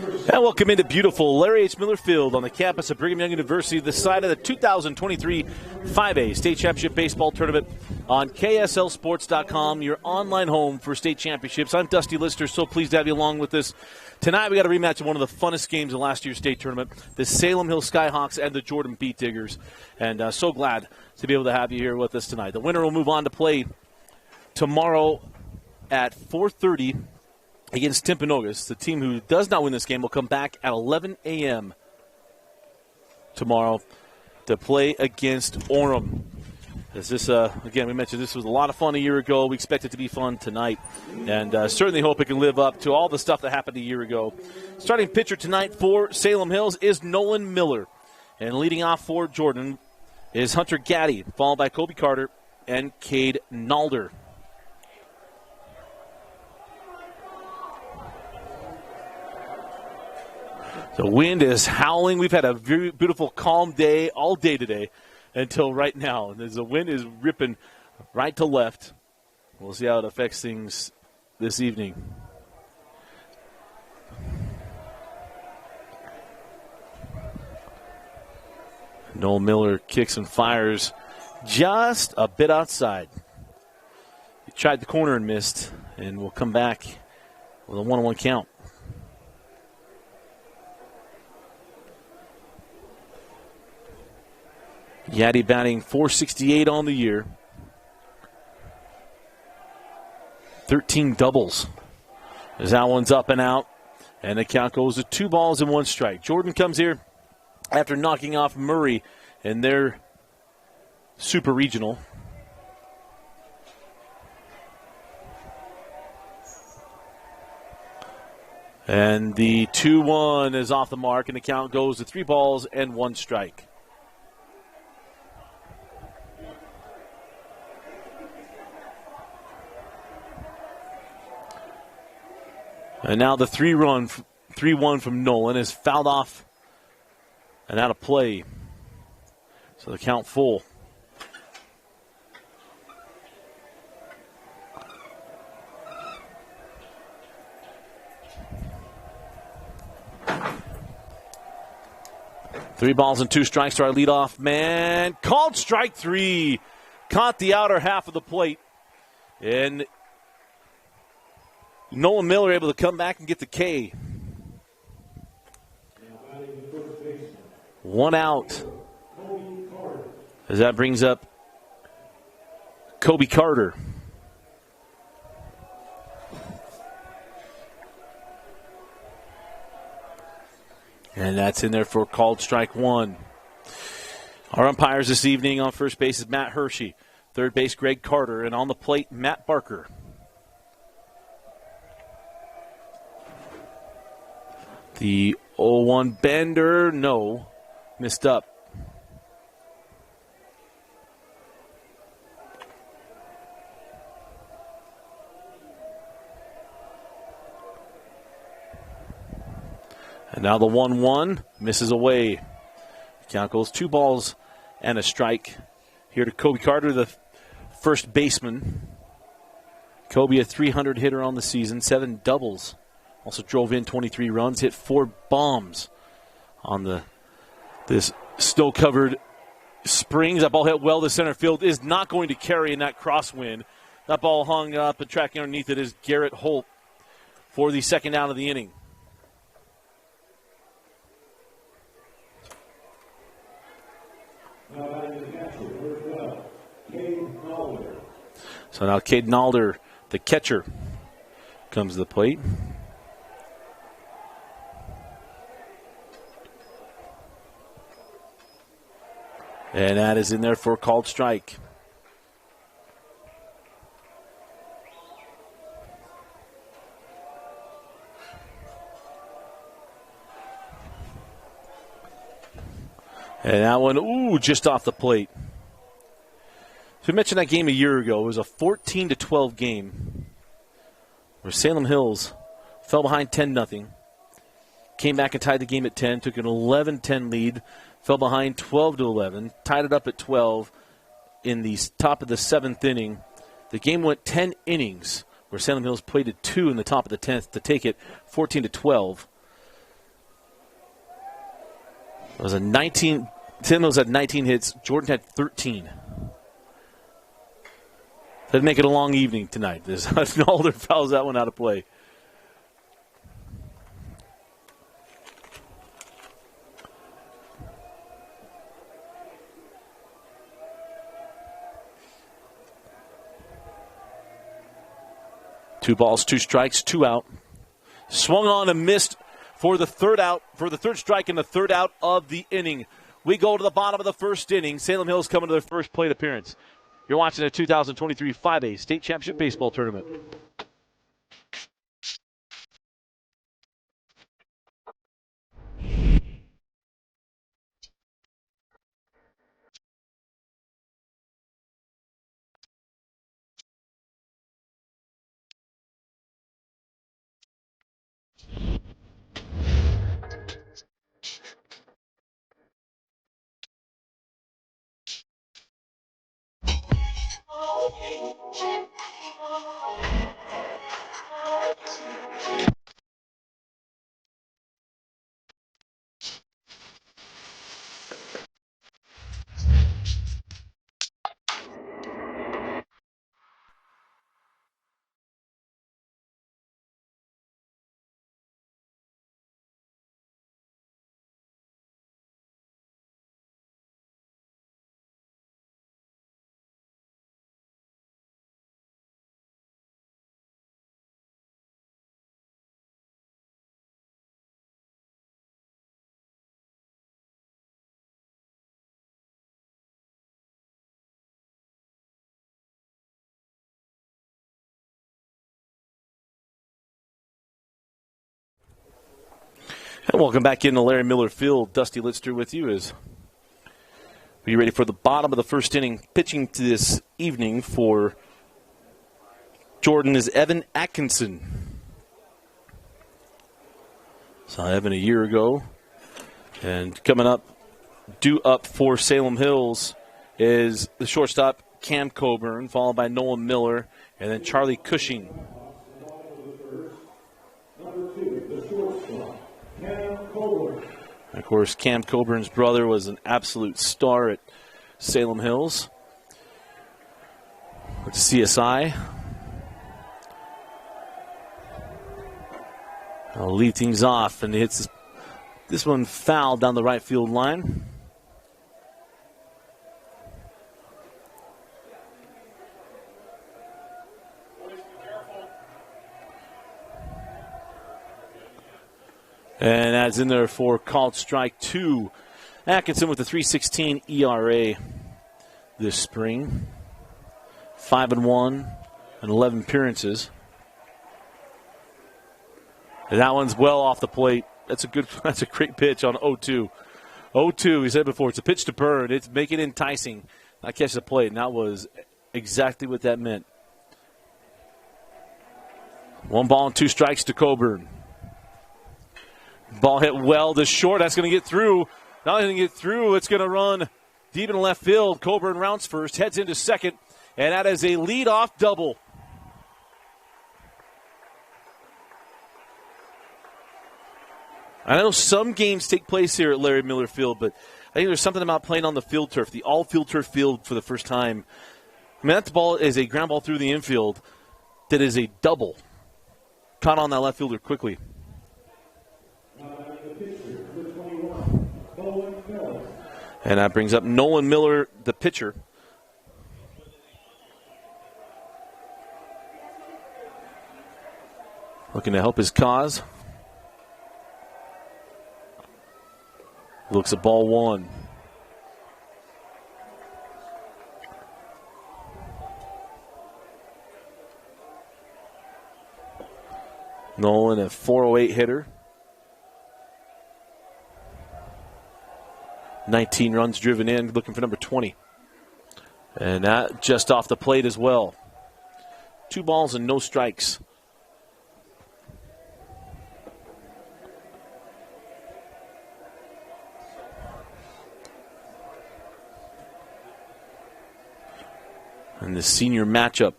And welcome into beautiful Larry H. Miller Field on the campus of Brigham Young University, the side of the 2023 5A State Championship Baseball Tournament on KSLSports.com, your online home for state championships. I'm Dusty Lister, so pleased to have you along with us. Tonight we got a rematch of one of the funnest games of last year's state tournament, the Salem Hill Skyhawks and the Jordan Beetdiggers. And so glad to be able to have you here with us tonight. The winner will move on to play tomorrow at 4:30 against Timpanogos. The team who does not win this game will come back at 11 a.m. tomorrow to play against Orem. As this, again, we mentioned this was a lot of fun a year ago. We expect it to be fun tonight, and certainly hope it can live up to all the stuff that happened a year ago. Starting pitcher tonight for Salem Hills is Nolan Miller, and leading off for Jordan is Hunter Gaddy, followed by Kobe Carter and Cade Nalder. The wind is howling. We've had a very beautiful, calm day all day today until right now. And the wind is ripping right to left. We'll see how it affects things this evening. Noel Miller kicks and fires just a bit outside. He tried the corner and missed, and will come back with a 1-1 count. Yaddy batting .468 on the year. 13 doubles. As that one's up and out. And the count goes to 2 balls and 1 strike. Jordan comes here after knocking off Murray in their super regional. And the 2-1 is off the mark, and the count goes to 3 balls and 1 strike. And now the 3-1 from Nolan is fouled off and out of play. So the count full. Three balls and 2 strikes to our leadoff man. Called strike 3. Caught the outer half of the plate. And Nolan Miller able to come back and get the K. 1 out. As that brings up Kobe Carter. And that's in there for called strike 1. Our umpires this evening on first base is Matt Hershey. Third base, Greg Carter. And on the plate, Matt Barker. The 0-1 bender, no, missed up. And now the 1-1 misses away. Count goes 2 balls and a strike. Here to Kobe Carter, the first baseman. Kobe, a 300 hitter on the season, 7 doubles. Also drove in 23 runs, hit 4 bombs on this snow-covered Springs. That ball hit well to center field. Is not going to carry in that crosswind. That ball hung up and tracking underneath it is Garrett Holt for the second out of the inning. So now Cade Nalder, the catcher, comes to the plate. And that is in there for a called strike. And that one, just off the plate. So we mentioned that game a year ago. It was a 14-12 game where Salem Hills fell behind 10-0. Came back and tied the game at 10, took an 11-10 lead, fell behind 12-11, tied it up at 12 in the top of the 7th inning. The game went 10 innings, where Salem Hills played at 2 in the top of the 10th to take it 14-12. It was a 19. Tim Mills had 19 hits. Jordan had 13. That'd make it a long evening tonight. There's Alder fouls that one out of play. Two balls, two strikes, two out. Swung on and missed for the third out, for the third strike and the third out of the inning. We go to the bottom of the first inning. Salem Hills coming to their first plate appearance. You're watching the 2023 5A State Championship Baseball Tournament. And welcome back into Larry Miller Field. Dusty Litster with you as we get ready for the bottom of the first inning. Pitching to this evening for Jordan is Evan Atkinson. Saw Evan a year ago. And coming up, due up for Salem Hills is the shortstop Cam Coburn, followed by Nolan Miller, and then Charlie Cushing. Of course, Cam Coburn's brother was an absolute star at Salem Hills with CSI. I'll lead things off, and he hits this one foul down the right field line. And that's in there for called strike two. Atkinson with a 3.16 ERA this spring. 5-1 and 11 appearances. And that one's well off the plate. That's a great pitch on 0-2. 0-2, he said before, it's a pitch to burn. It's make it enticing. Not catch the plate, and that was exactly what that meant. 1 ball and 2 strikes to Coburn. Ball hit well to short. That's going to get through. Not only going to get through, it's going to run deep in left field. Coburn rounds first, heads into second, and that is a leadoff double. I know some games take place here at Larry Miller Field, but I think there's something about playing on the field turf, the all-field turf field for the first time. I mean, that ball is a ground ball through the infield that is a double. Caught on that left fielder quickly. And that brings up Nolan Miller, the pitcher. Looking to help his cause. Looks at ball one. Nolan, a 408 hitter. 19 runs driven in, looking for number 20. And that just off the plate as well. 2 balls and no strikes. And the senior matchup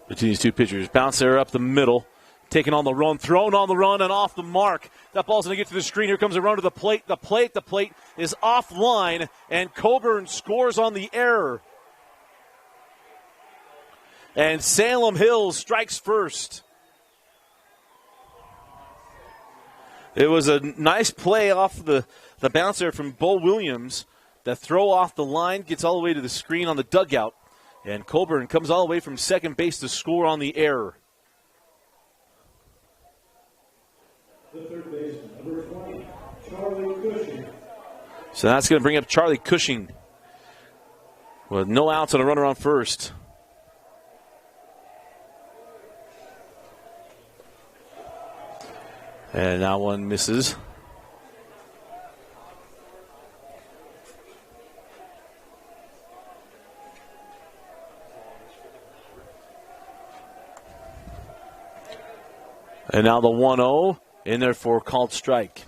between these two pitchers. Bouncer up the middle. taking on the run, thrown on the run, and off the mark. That ball's going to get to the screen. Here comes a run to the plate. The plate is offline, and Coburn scores on the error. And Salem Hills strikes first. It was a nice play off the bounce there from Bo Williams. The throw off the line gets all the way to the screen on the dugout. And Coburn comes all the way from second base to score on the error. The third baseman, number 20, Charlie Cushing. So that's going to bring up Charlie Cushing with no outs and a runner on first. And that one misses. And now the 1-0 in there for a called strike.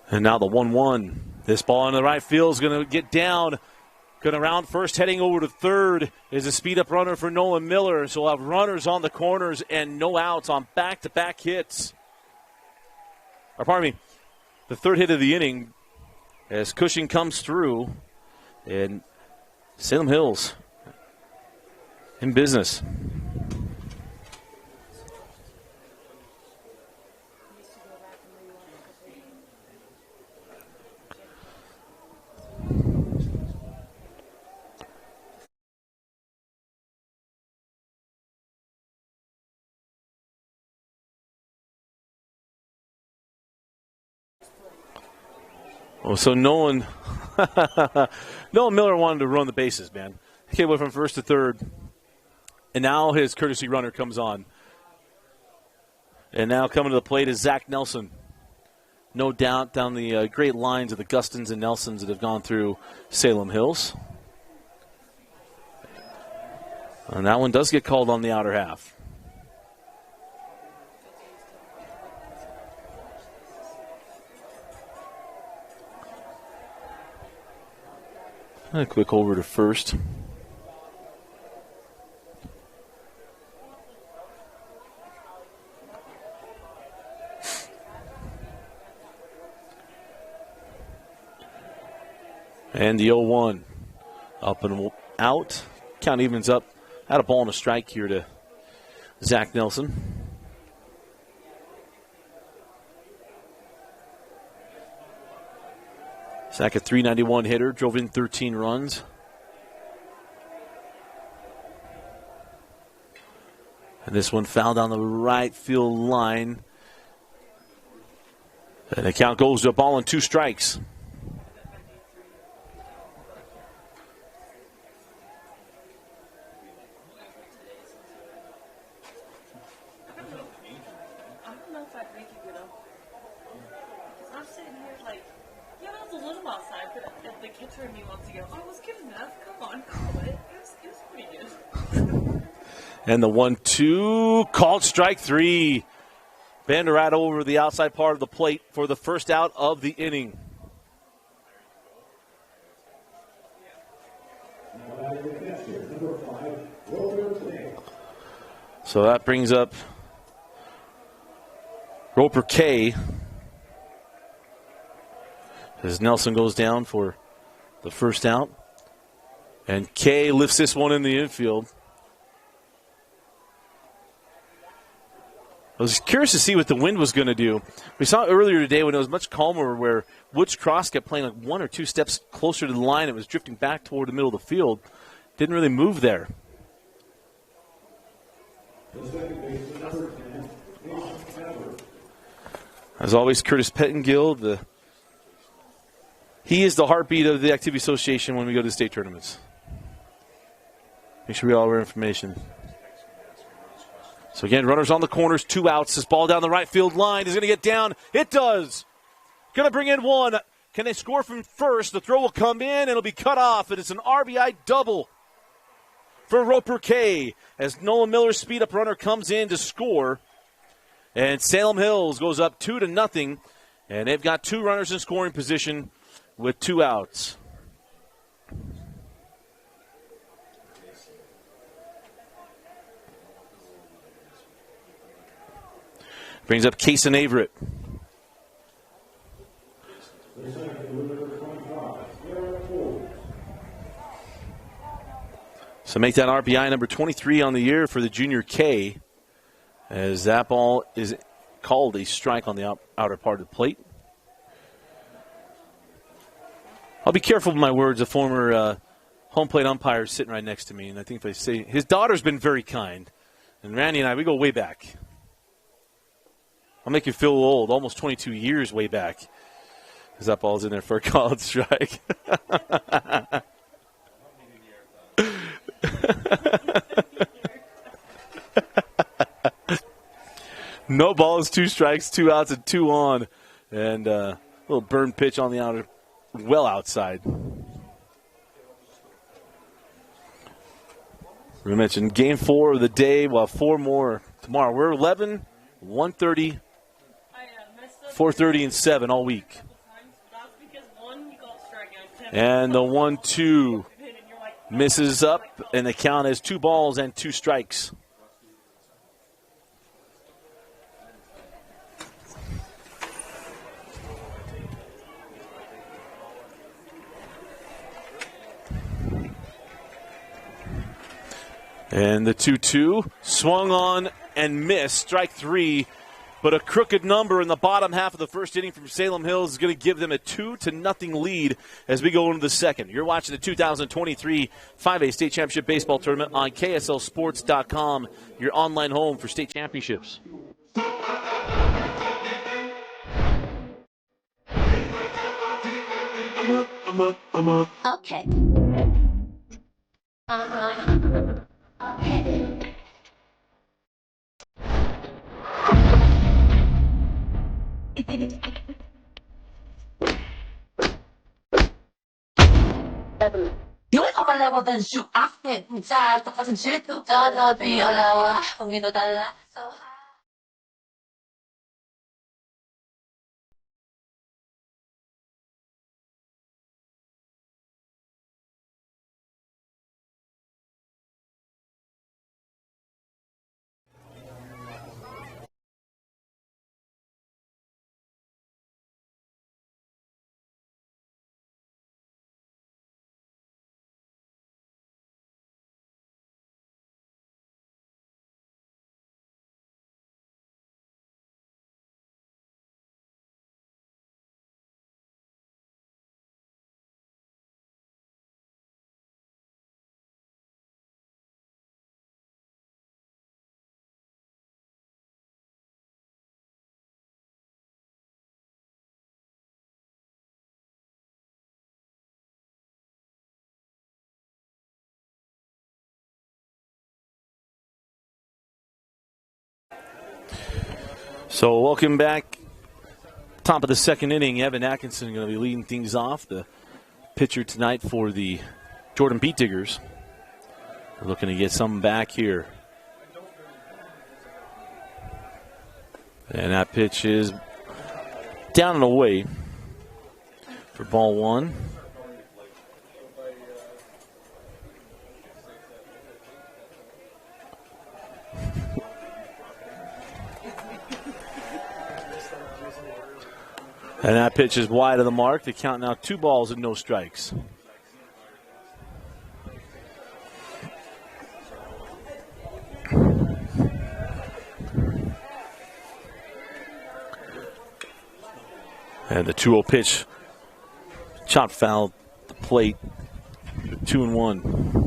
And now the 1-1. This ball in the right field is going to get down. Going to round first, heading over to third is a speed-up runner for Nolan Miller. So we'll have runners on the corners and no outs on back-to-back hits. Or pardon me, the third hit of the inning as Cushing comes through. And Salem Hills in business. Oh, so Nolan Miller wanted to run the bases, man. He went from first to third. And now his courtesy runner comes on. And now coming to the plate is Zach Nelson. No doubt down the great lines of the Gustons and Nelsons that have gone through Salem Hills. And that one does get called on the outer half. A quick over to first. And the 0-1 up and out. Count evens up. Had a ball and a strike here to Zach Nelson. Zach, a .391 hitter, drove in 13 runs. And this one fouled down the right field line. And the count goes to a ball and 2 strikes. And the 1-2 called strike 3. Bender right over the outside part of the plate for the first out of the inning. So that brings up Roper K as Nelson goes down for the first out. And K lifts this one in the infield. I was curious to see what the wind was going to do. We saw earlier today when it was much calmer where Woods Cross kept playing like 1 or 2 steps closer to the line. It was drifting back toward the middle of the field. Didn't really move there. As always, Curtis Pettengill, he is the heartbeat of the Activity Association when we go to state tournaments. Make sure we all have our information. So again, runners on the corners, 2 outs. This ball down the right field line is going to get down. It does. Going to bring in 1. Can they score from first? The throw will come in and it'll be cut off. And it's an RBI double for Roper K as Nolan Miller's speed-up runner comes in to score. And Salem Hills goes up 2-0, and they've got 2 runners in scoring position with 2 outs. Brings up Kason Averett. So make that RBI number 23 on the year for the junior K, as that ball is called a strike on the outer part of the plate. I'll be careful with my words. A former home plate umpire is sitting right next to me, and I think if I say his daughter's been very kind, and Randy and I, we go way back. I'll make you feel old, almost 22 years way back, because that ball's in there for a called strike. No balls, 2 strikes, 2 outs, and 2 on. And a little burn pitch on the outer, well outside. We mentioned game 4 of the day. We'll have 4 more tomorrow. We're 11, 1:30, 4:30, and 7 all week. And the 1-2 misses up, and the count is 2 balls and 2 strikes. And the 2-2 swung on and missed, strike 3. But a crooked number in the bottom half of the first inning from Salem Hills is going to give them a 2-0 lead as we go into the second. You're watching the 2023 5A State Championship Baseball Tournament on KSLSports.com, your online home for state championships. Okay. Yung kapalawa dan shoot after sa tapos shoot to the be alawa umino dala so So welcome back. Top of the second inning, Evan Atkinson going to be leading things off. The pitcher tonight for the Jordan Beetdiggers. We're looking to get some back here. And that pitch is down and away for ball 1. And that pitch is wide of the mark. The count now 2 balls and no strikes. And the 2-0 pitch chopped foul the plate. 2-1.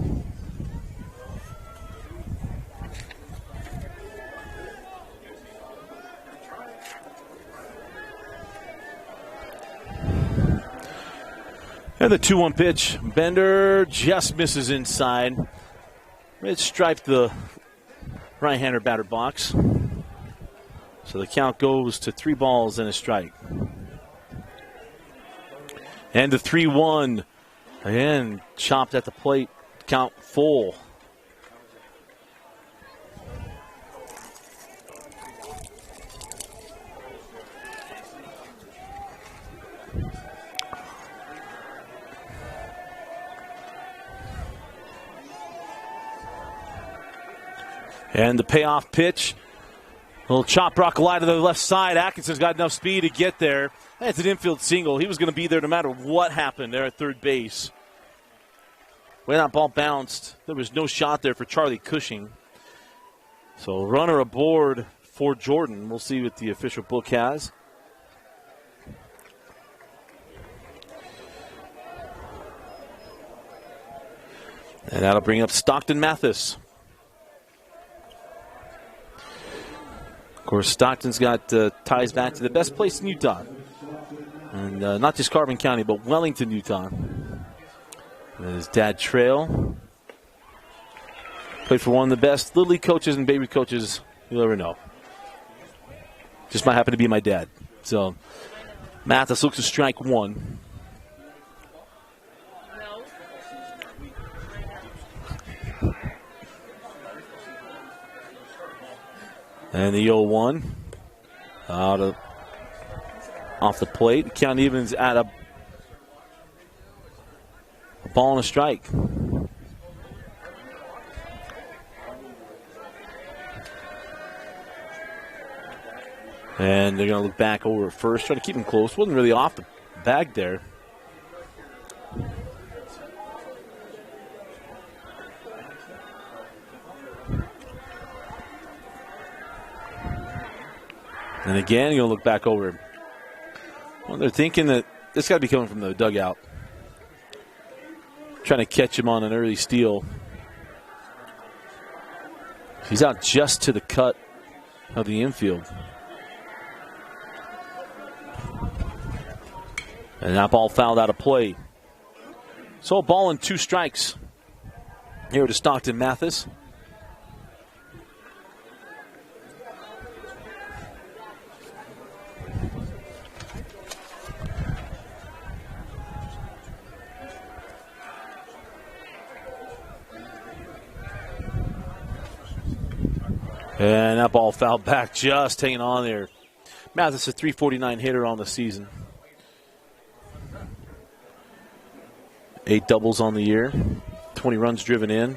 And the 2-1 pitch, Bender just misses inside. It striped the right-hander batter box. So the count goes to 3 balls and a strike. And the 3-1, again, chopped at the plate, count full. And the payoff pitch. A little chop rock line to the left side. Atkinson's got enough speed to get there. That's an infield single. He was going to be there no matter what happened there at third base. When that ball bounced, there was no shot there for Charlie Cushing. So runner aboard for Jordan. We'll see what the official book has. And that'll bring up Stockton Mathis. Of course, Stockton's got ties back to the best place in Utah. And not just Carbon County, but Wellington, Utah. And his dad, Trail, played for one of the best Little League coaches and baby coaches you'll ever know. Just might happen to be my dad. So, Mathis looks to strike one. And the 0-1 off the plate. Count evens at a ball and a strike. And they're going to look back over at first, try to keep him close. Wasn't really off the bag there. And again, you're going to look back over. Well, they're thinking that this got to be coming from the dugout. Trying to catch him on an early steal. He's out just to the cut of the infield. And that ball fouled out of play. So a ball and 2 strikes here to Stockton Mathis. And that ball fouled back, just hanging on there. Mathis, a .349 hitter on the season. 8 doubles on the year, 20 runs driven in.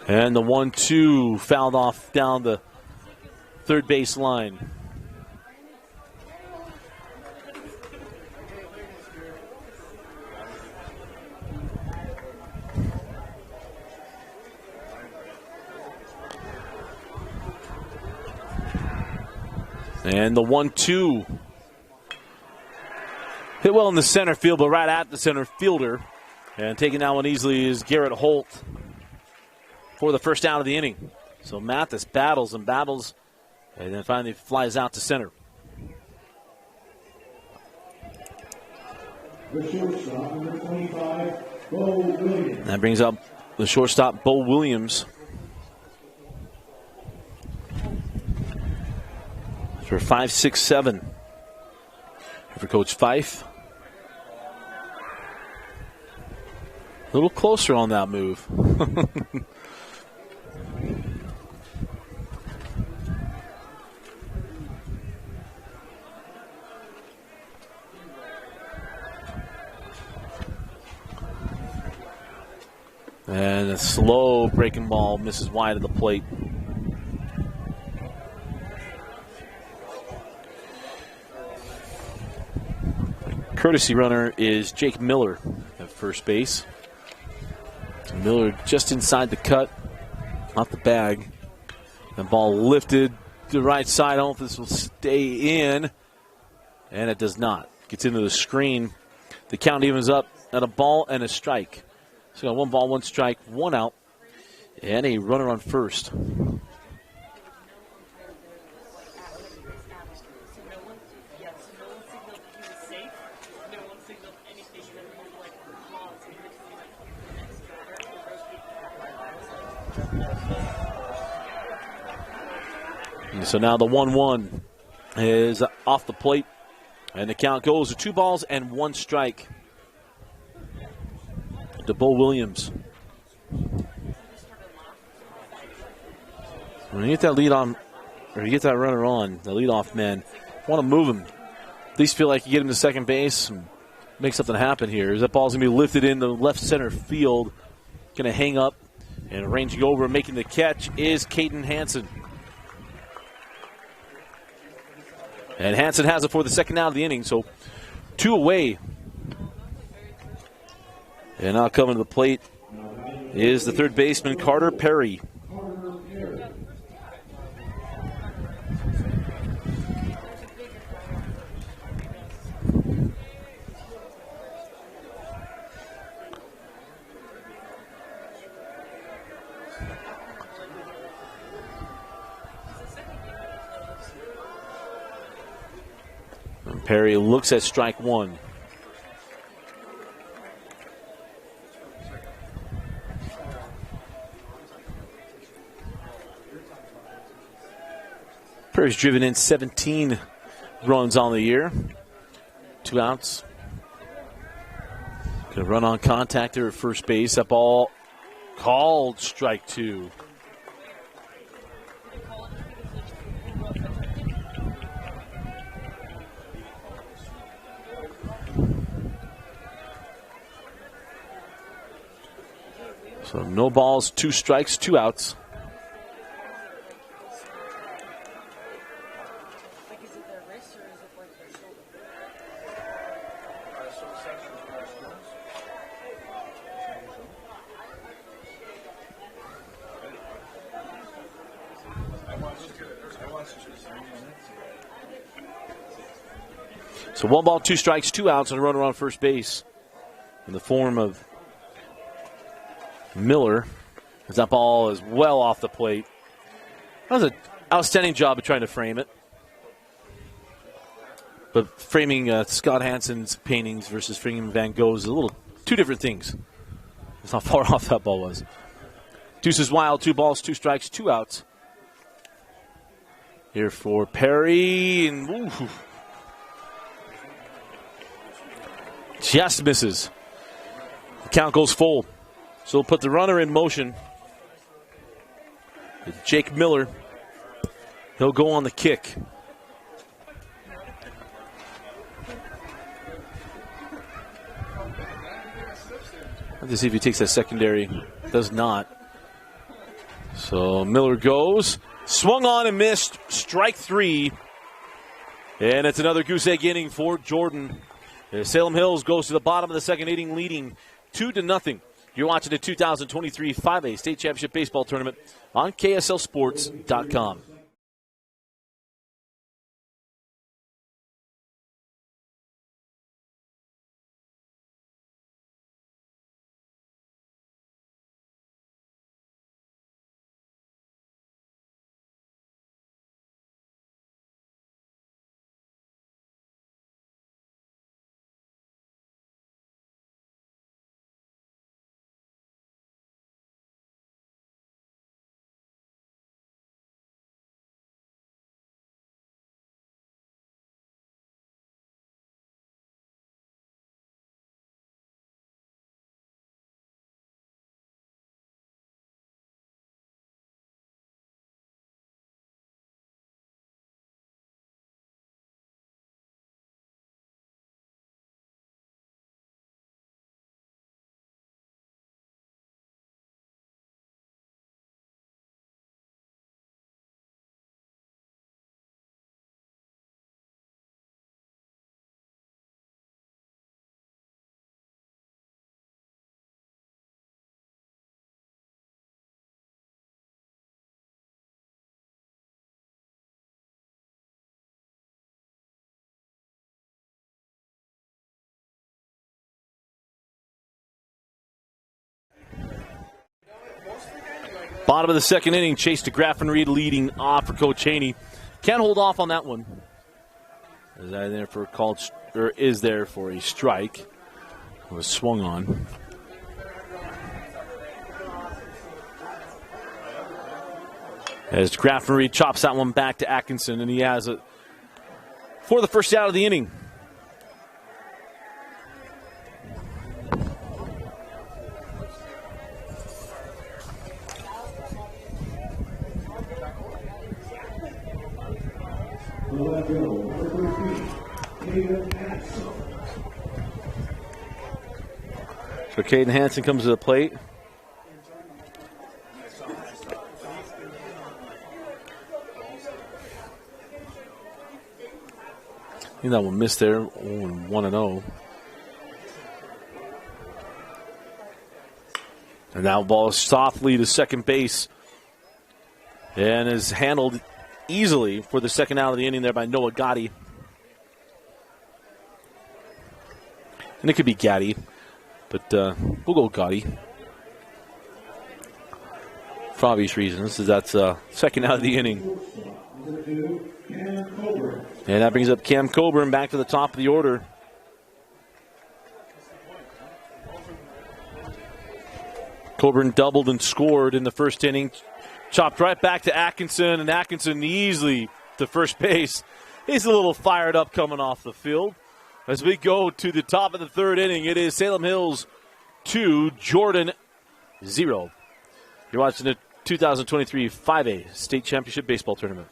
And the 1-2 fouled off down the third base line. And the 1-2 hit well in the center field, but right at the center fielder. And taking that one easily is Garrett Holt for the first out of the inning. So Mathis battles and battles, and then finally flies out to center. The shortstop, number 25, Bo Williams. That brings up the shortstop, Bo Williams. For 5-6-7 for Coach Fife. A little closer on that move. And a slow breaking ball misses wide of the plate. Courtesy runner is Jake Miller at first base. So Miller just inside the cut, off the bag. The ball lifted to the right side. I don't know if this will stay in. And it does not. Gets into the screen. The count evens up at a ball and a strike. So 1 ball, 1 strike, 1 out. And a runner on first. So now the 1-1 is off the plate, and the count goes to 2 balls and 1 strike to Bo Williams. When you get that lead on, or you get that runner on, the leadoff man, want to move him. At least feel like you get him to second base, and make something happen here. As that ball's going to be lifted in the left center field. Going to hang up and ranging over, making the catch is Caden Hansen. And Hansen has it for the second out of the inning, so 2 away. And now coming to the plate is the third baseman, Carter Perry. Perry looks at strike one. Perry's driven in 17 runs on the year. 2 outs. Going to run on contact there at first base. That ball called strike 2. So no balls, 2 strikes, 2 outs. So 1 ball, 2 strikes, 2 outs, and a runner on first base in the form of Miller, as that ball is well off the plate. That was an outstanding job of trying to frame it. But framing Scott Hansen's paintings versus framing Van Gogh's is a little 2 different things. That's how far off that ball was. Deuces wild, 2 balls, 2 strikes, 2 outs. Here for Perry, and ooh, just misses. The count goes full. So we'll put the runner in motion. Jake Miller. He'll go on the kick. Let's see if he takes that secondary. Does not. So Miller goes. Swung on and missed. Strike 3. And it's another goose egg inning for Jordan. Salem Hills goes to the bottom of the second inning, leading 2-0. You're watching the 2023 5A State Championship Baseball Tournament on KSLSports.com. Bottom of the second inning, Chase DeGraffenried leading off for Coach Haney. Can't hold off on that one. Is that there for a called, or is there for a strike? It was swung on. As DeGraffenried chops that one back to Atkinson, and he has it for the first out of the inning. So Caden Hansen comes to the plate. I think that one missed there. 1-0. And now ball softly to second base. And is handled easily for the second out of the inning there by Noah Gotti. And it could be Gaddy, but we'll go with Gotti. For obvious reasons, that's second out of the inning. And that brings up Cam Coburn back to the top of the order. Coburn doubled and scored in the first inning. Chopped right back to Atkinson, and Atkinson easily to first base. He's a little fired up coming off the field. As we go to the top of the third inning, it is Salem Hills 2, Jordan 0. You're watching the 2023 5A State Championship Baseball Tournament.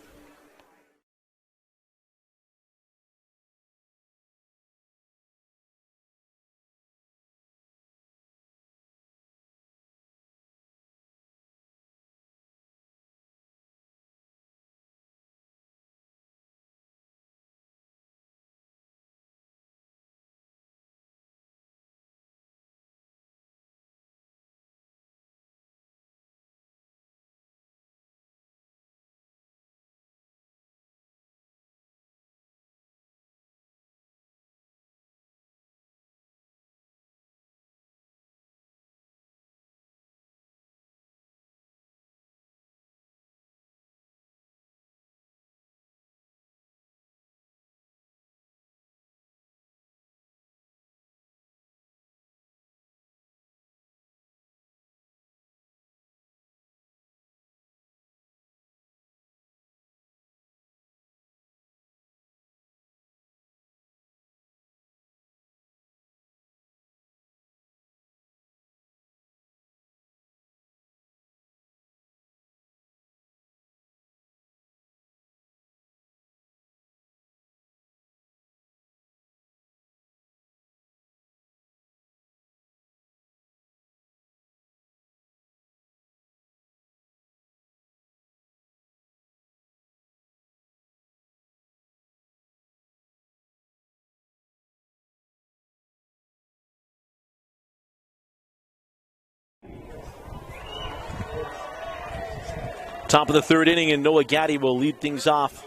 Top of the third inning, and Noah Gaddy will lead things off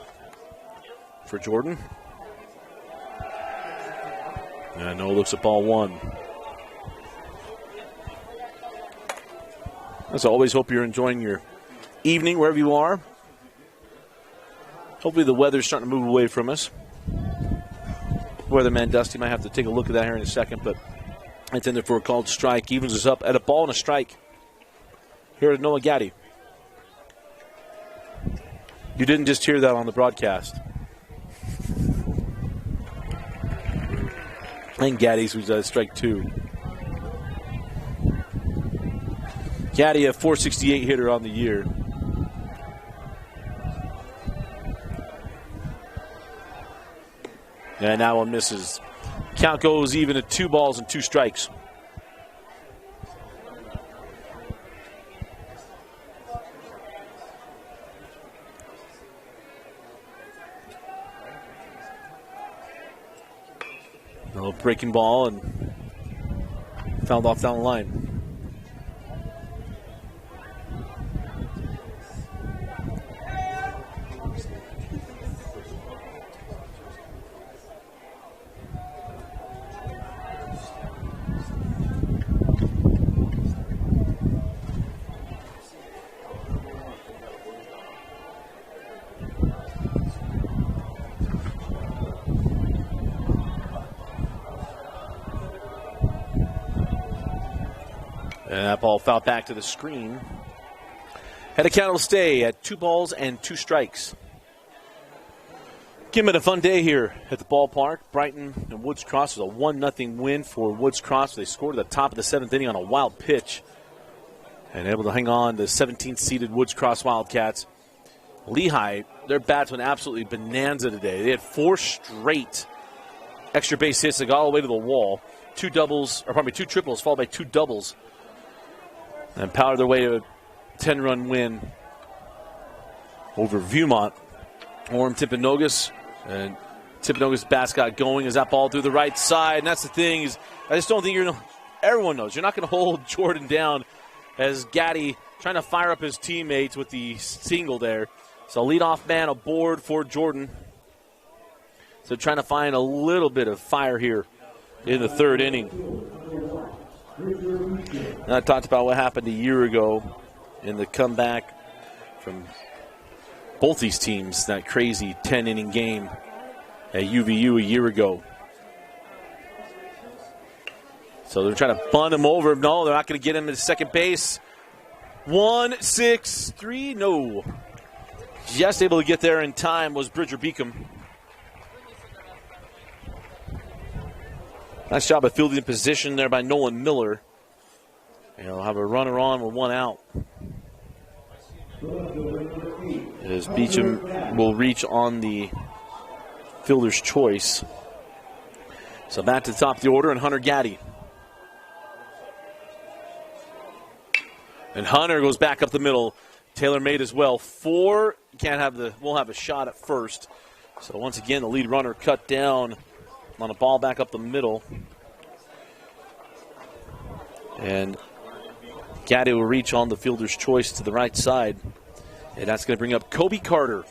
for Jordan. And Noah looks at ball one. As always, hope you're enjoying your evening wherever you are. Hopefully the weather's starting to move away from us. Weatherman Dusty might have to take a look at that here in a second, but it's in there for a called strike. Evens us up at a ball and a strike. Here at Noah Gaddy. You didn't just hear that on the broadcast. I think Gaddy's was strike two. Gaddy, a .468 hitter on the year. And that one misses. Count goes even at 2 balls and 2 strikes. A little breaking ball and fouled off down the line. And that ball fouled back to the screen. Head of count will stay at 2 balls and 2 strikes. Give it a fun day here at the ballpark. Brighton and Woods Cross was a 1-0 win for Woods Cross. They scored at the top of the 7th inning on a wild pitch and able to hang on the 17th-seeded Woods Cross Wildcats. Lehigh, their bats went absolutely bonanza today. They had 4 straight extra base hits that got all the way to the wall. two triples followed by two doubles, and powered their way to a 10-run win over Viewmont. Orem Timpanogos, and Timpanogos bats got going as that ball through the right side, and that's the thing is I just don't think everyone knows you're not going to hold Jordan down as Gaddy trying to fire up his teammates with the single there. So leadoff man aboard for Jordan. So trying to find a little bit of fire here in the third inning. And I talked about what happened a year ago in the comeback from both these teams, that crazy 10-inning game at UVU a year ago. So they're trying to bunt him over. No, they're not going to get him to second base. 1-6-3, no. Just able to get there in time was Bridger Beacom. Nice job of fielding the position there by Nolan Miller. And he'll have a runner on with one out. As Beecham will reach on the fielder's choice. So back to the top of the order, and Hunter Gaddy. And Hunter goes back up the middle. Taylor made as well. We'll have a shot at first. So once again, the lead runner cut down on a ball back up the middle. And Gaddy will reach on the fielder's choice to the right side. And that's going to bring up Kobe Carter.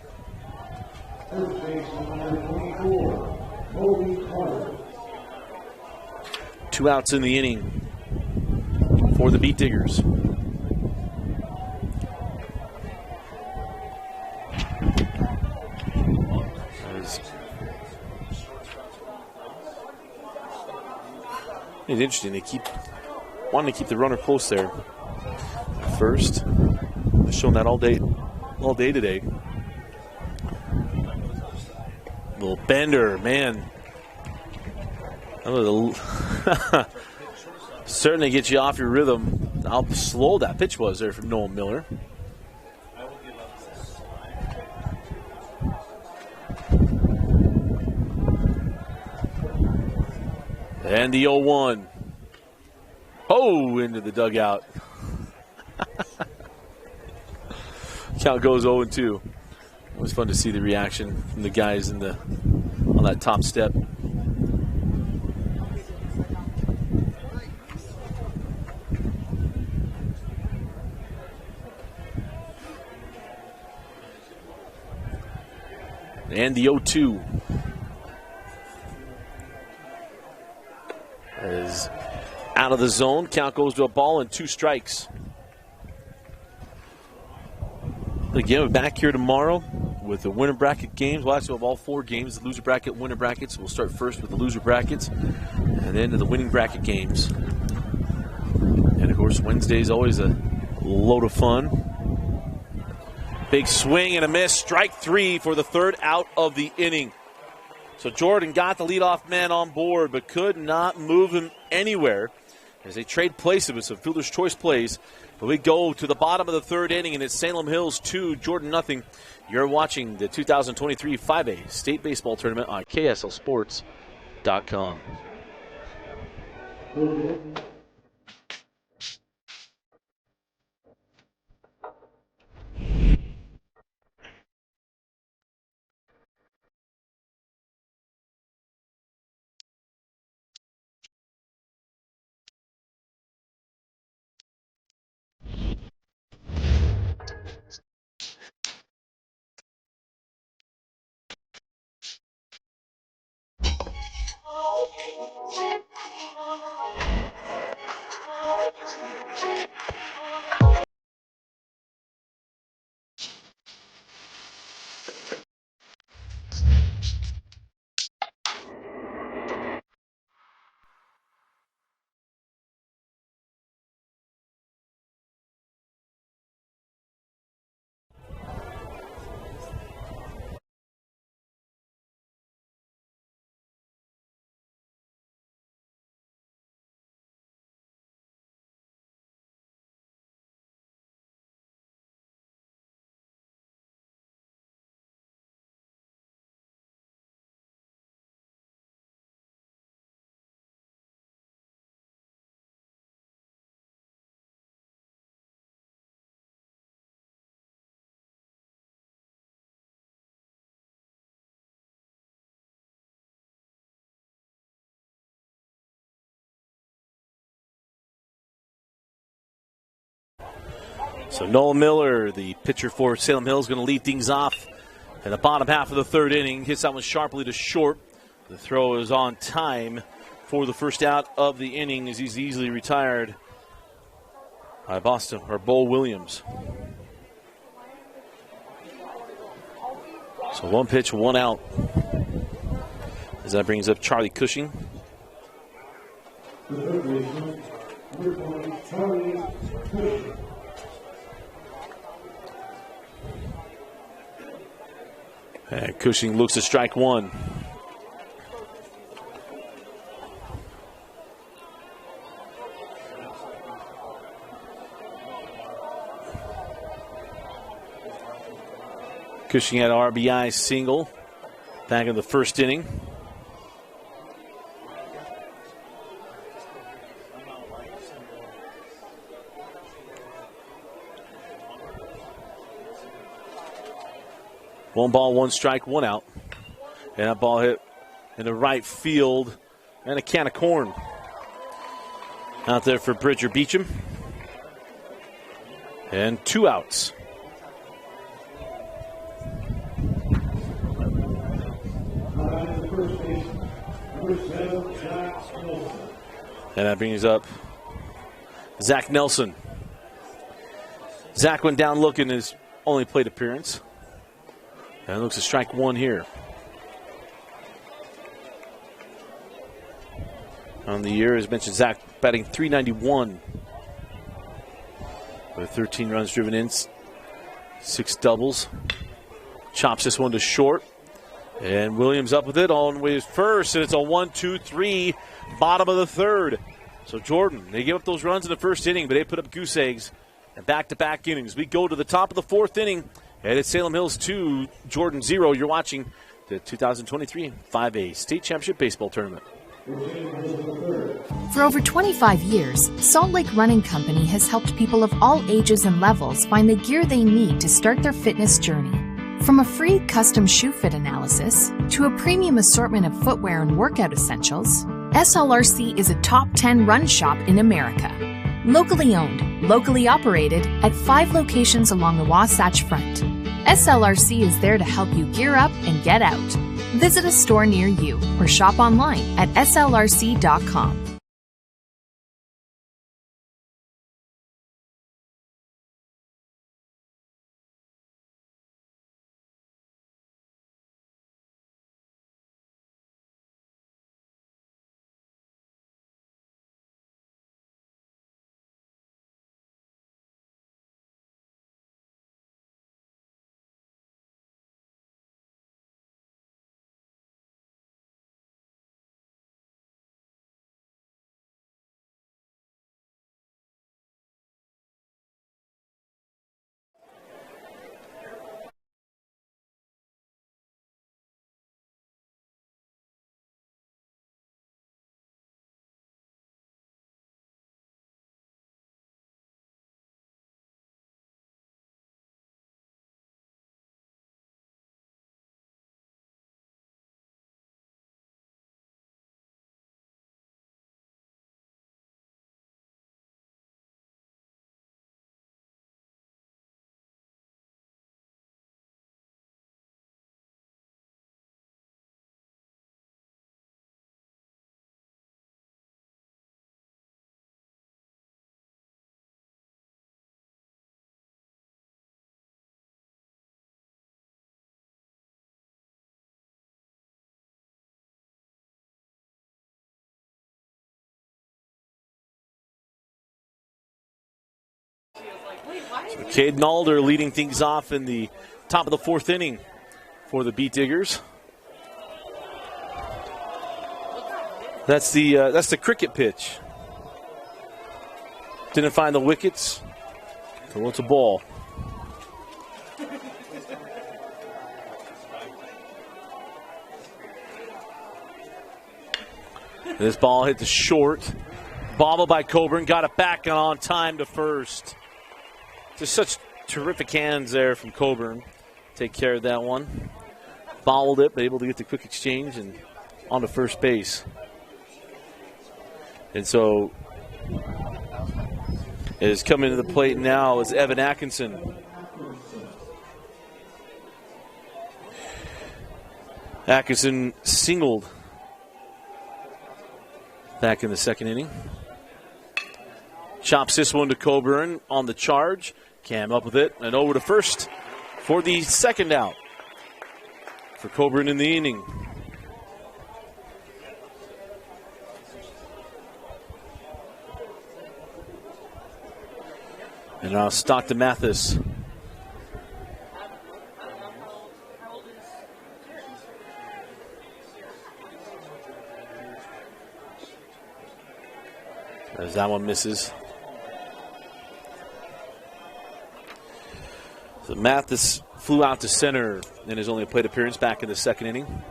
Two outs in the inning for the Beetdiggers. It's interesting. They keep wanting to keep the runner close there. First, I've shown that all day today. Little bender, man. Certainly get you off your rhythm. How slow that pitch was there from Noel Miller. And the 0-1. Oh, into the dugout. Count goes 0-2. It was fun to see the reaction from the guys on that top step. And the 0-2. Is out of the zone. Count goes to a ball and 2 strikes. Again, we're back here tomorrow with the winner bracket games. We'll actually have all 4 games, the loser bracket, winner brackets. We'll start first with the loser brackets and then to the winning bracket games. And, of course, Wednesday is always a load of fun. Big swing and a miss. Strike 3 for the third out of the inning. So Jordan got the leadoff man on board but could not move him anywhere as they trade places with some fielder's choice plays. But we go to the bottom of the third inning, and it's Salem Hills 2, Jordan nothing. You're watching the 2023 5A State Baseball Tournament on KSLSports.com. So Noah Miller, the pitcher for Salem Hills, going to lead things off in the bottom half of the third inning. Hits that one sharply to short. The throw is on time for the first out of the inning as he's easily retired by Bo Williams. So one pitch, one out. As that brings up Charlie Cushing. The third baseman, number 20, Charlie Cushing. And Cushing looks to strike one. Cushing had an RBI single back in the first inning. One ball, one strike, one out. And that ball hit in the right field and a can of corn out there for Bridger Beecham. And two outs. And that brings up Zach Nelson. Zach went down looking his only plate appearance. And looks to strike one here. On the year, as mentioned, Zach batting .391 with 13 runs driven in, 6 doubles. Chops this one to short. And Williams up with it on the way to first, and it's a 1-2-3, bottom of the third. So Jordan, they gave up those runs in the first inning, but they put up goose eggs and back-to-back innings. We go to the top of the fourth inning, and it's Salem Hills 2, Jordan 0. You're watching the 2023 5A State Championship Baseball Tournament. For over 25 years, Salt Lake Running Company has helped people of all ages and levels find the gear they need to start their fitness journey. From a free custom shoe fit analysis to a premium assortment of footwear and workout essentials, SLRC is a top 10 run shop in America. Locally owned, locally operated at 5 locations along the Wasatch Front. SLRC is there to help you gear up and get out. Visit a store near you or shop online at slrc.com. So Caden Alder leading things off in the top of the fourth inning for the Beetdiggers. That's the cricket pitch. Didn't find the wickets, so it's a ball. This ball hit the short. Bobbled by Coburn, got it back and on time to first. Just such terrific hands there from Coburn. Take care of that one. Bobbled it, but able to get the quick exchange and on to first base. And so is coming to the plate now is Evan Atkinson. Atkinson singled back in the second inning. Chops this one to Coburn on the charge. Cam up with it and over to first for the second out for Coburn in the inning. And now Stockton Mathis. As that one misses. So Mathis flew out to center in his only plate appearance back in the second inning.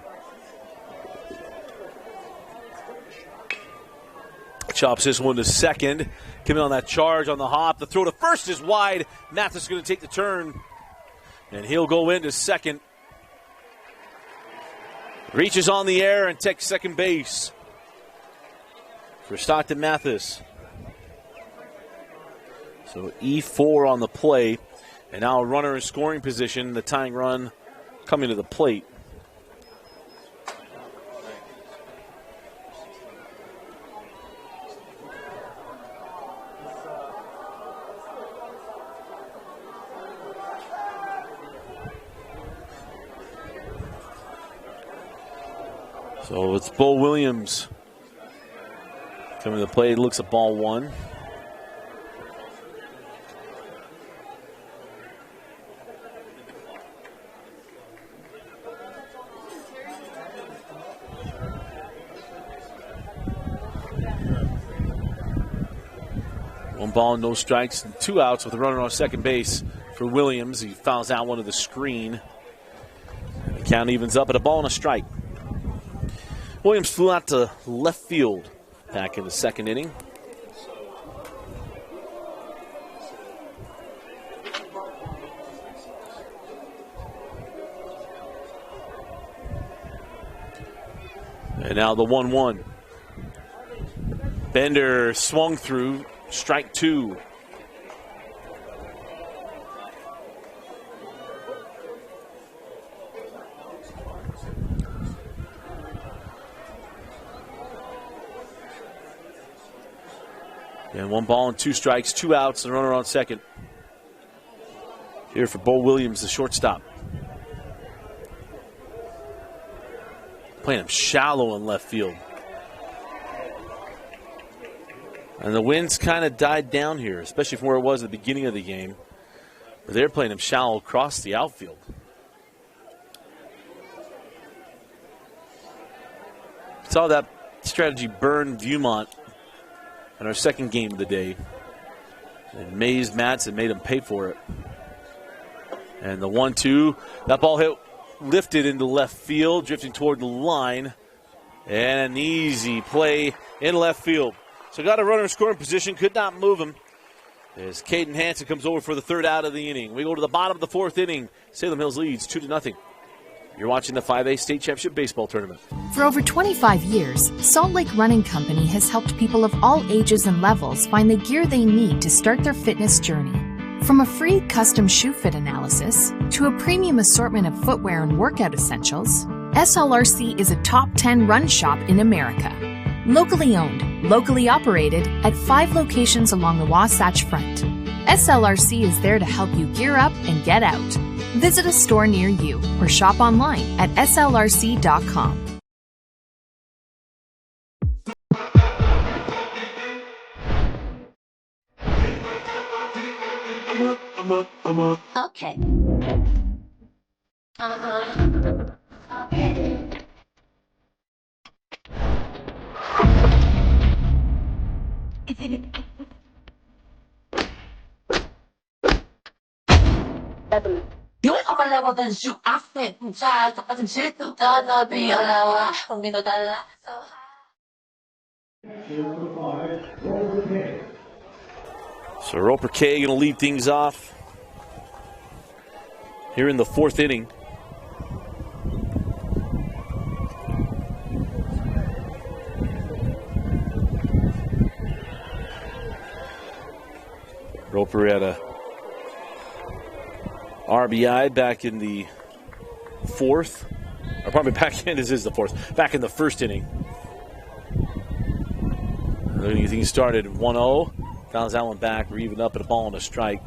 Chops this one to second. Coming on that charge on the hop. The throw to first is wide. Mathis is going to take the turn. And he'll go into second. Reaches on the air and takes second base for Stockton Mathis. So E4 on the play. And now a runner in scoring position. The tying run coming to the plate. So it's Bo Williams coming to the plate. Looks at ball one. One ball, no strikes, and 2 outs with a runner on second base for Williams. He fouls out one of the screen. The count evens up at a ball and a strike. Williams flew out to left field back in the second inning. And now the 1-1. Bender swung through, strike two. And 1 ball and 2 strikes, 2 outs, and a runner on second. Here for Bo Williams, the shortstop. Playing him shallow in left field. And the wind's kind of died down here, especially from where it was at the beginning of the game. But they're playing him shallow across the outfield. Saw that strategy burn Viewmont in our second game of the day. And Mays Madsen made him pay for it. And the 1-2, that ball hit lifted into left field, drifting toward the line. And an easy play in left field. So got a runner in scoring position, could not move him. As Caden Hansen comes over for the third out of the inning. We go to the bottom of the fourth inning. Salem Hills leads 2-0. You're watching the 5A State Championship Baseball Tournament. For over 25 years, Salt Lake Running Company has helped people of all ages and levels find the gear they need to start their fitness journey. From a free custom shoe fit analysis to a premium assortment of footwear and workout essentials, SLRC is a top 10 run shop in America. Locally owned, locally operated at 5 locations along the Wasatch Front. SLRC is there to help you gear up and get out. Visit a store near you or shop online at slrc.com. Okay. Okay. Yung kapalawagan siya after sa kapatid sito na biyalawa kung minodala. So Roper K going to lead things off here in the fourth inning. Roper had a RBI back in the fourth. Or probably back in, this is the fourth. Back in the first inning. He started 1-0. Fouls that one back. We're even up at a ball and a strike.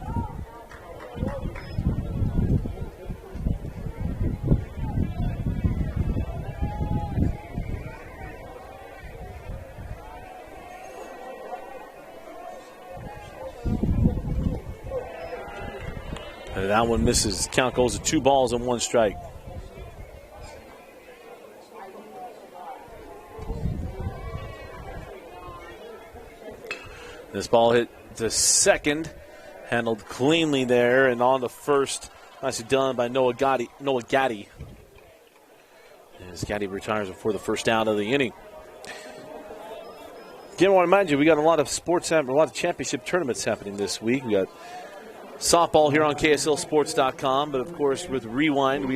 And that one misses. Count goes to 2 balls and 1 strike. This ball hit to second, handled cleanly there, and on to first. Nicely done by Noah Gaddy. As Gaddy retires before the first down of the inning. Again, I want to remind you, we got a lot of sports, a lot of championship tournaments happening this week. We got softball here on KSLSports.com, but of course with Rewind,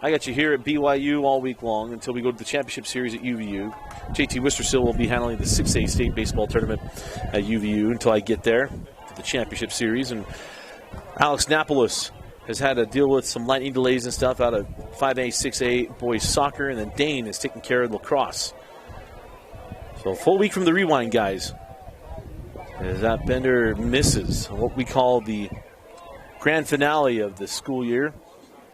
I got you here at BYU all week long until we go to the championship series at UVU. JT Wistersill will be handling the 6A state baseball tournament at UVU until I get there to the championship series. And Alex Napolis has had to deal with some lightning delays and stuff out of 5A, 6A boys soccer, and then Dane is taking care of lacrosse. So a full week from the Rewind guys. As that Bender misses what we call the grand finale of the school year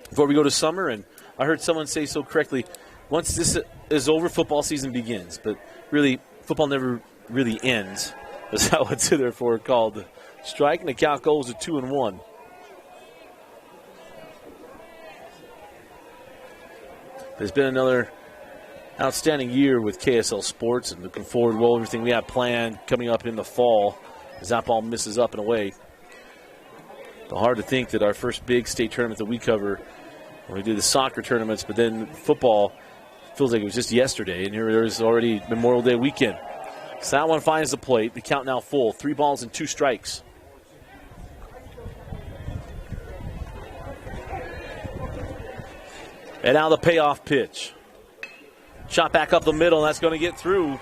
before we go to summer. And I heard someone say so correctly, once this is over, football season begins. But really, football never really ends. That's how it's therefore called strike. And the count goes to 2-1. There's been another outstanding year with KSL Sports, and looking forward to everything we have planned coming up in the fall as that ball misses up and away. It's hard to think that our first big state tournament that we cover, when we do the soccer tournaments, but then football feels like it was just yesterday, and here there's already Memorial Day weekend. So that one finds the plate. The count now full. 3 balls and 2 strikes. And now the payoff pitch. Shot back up the middle, and that's going to get through.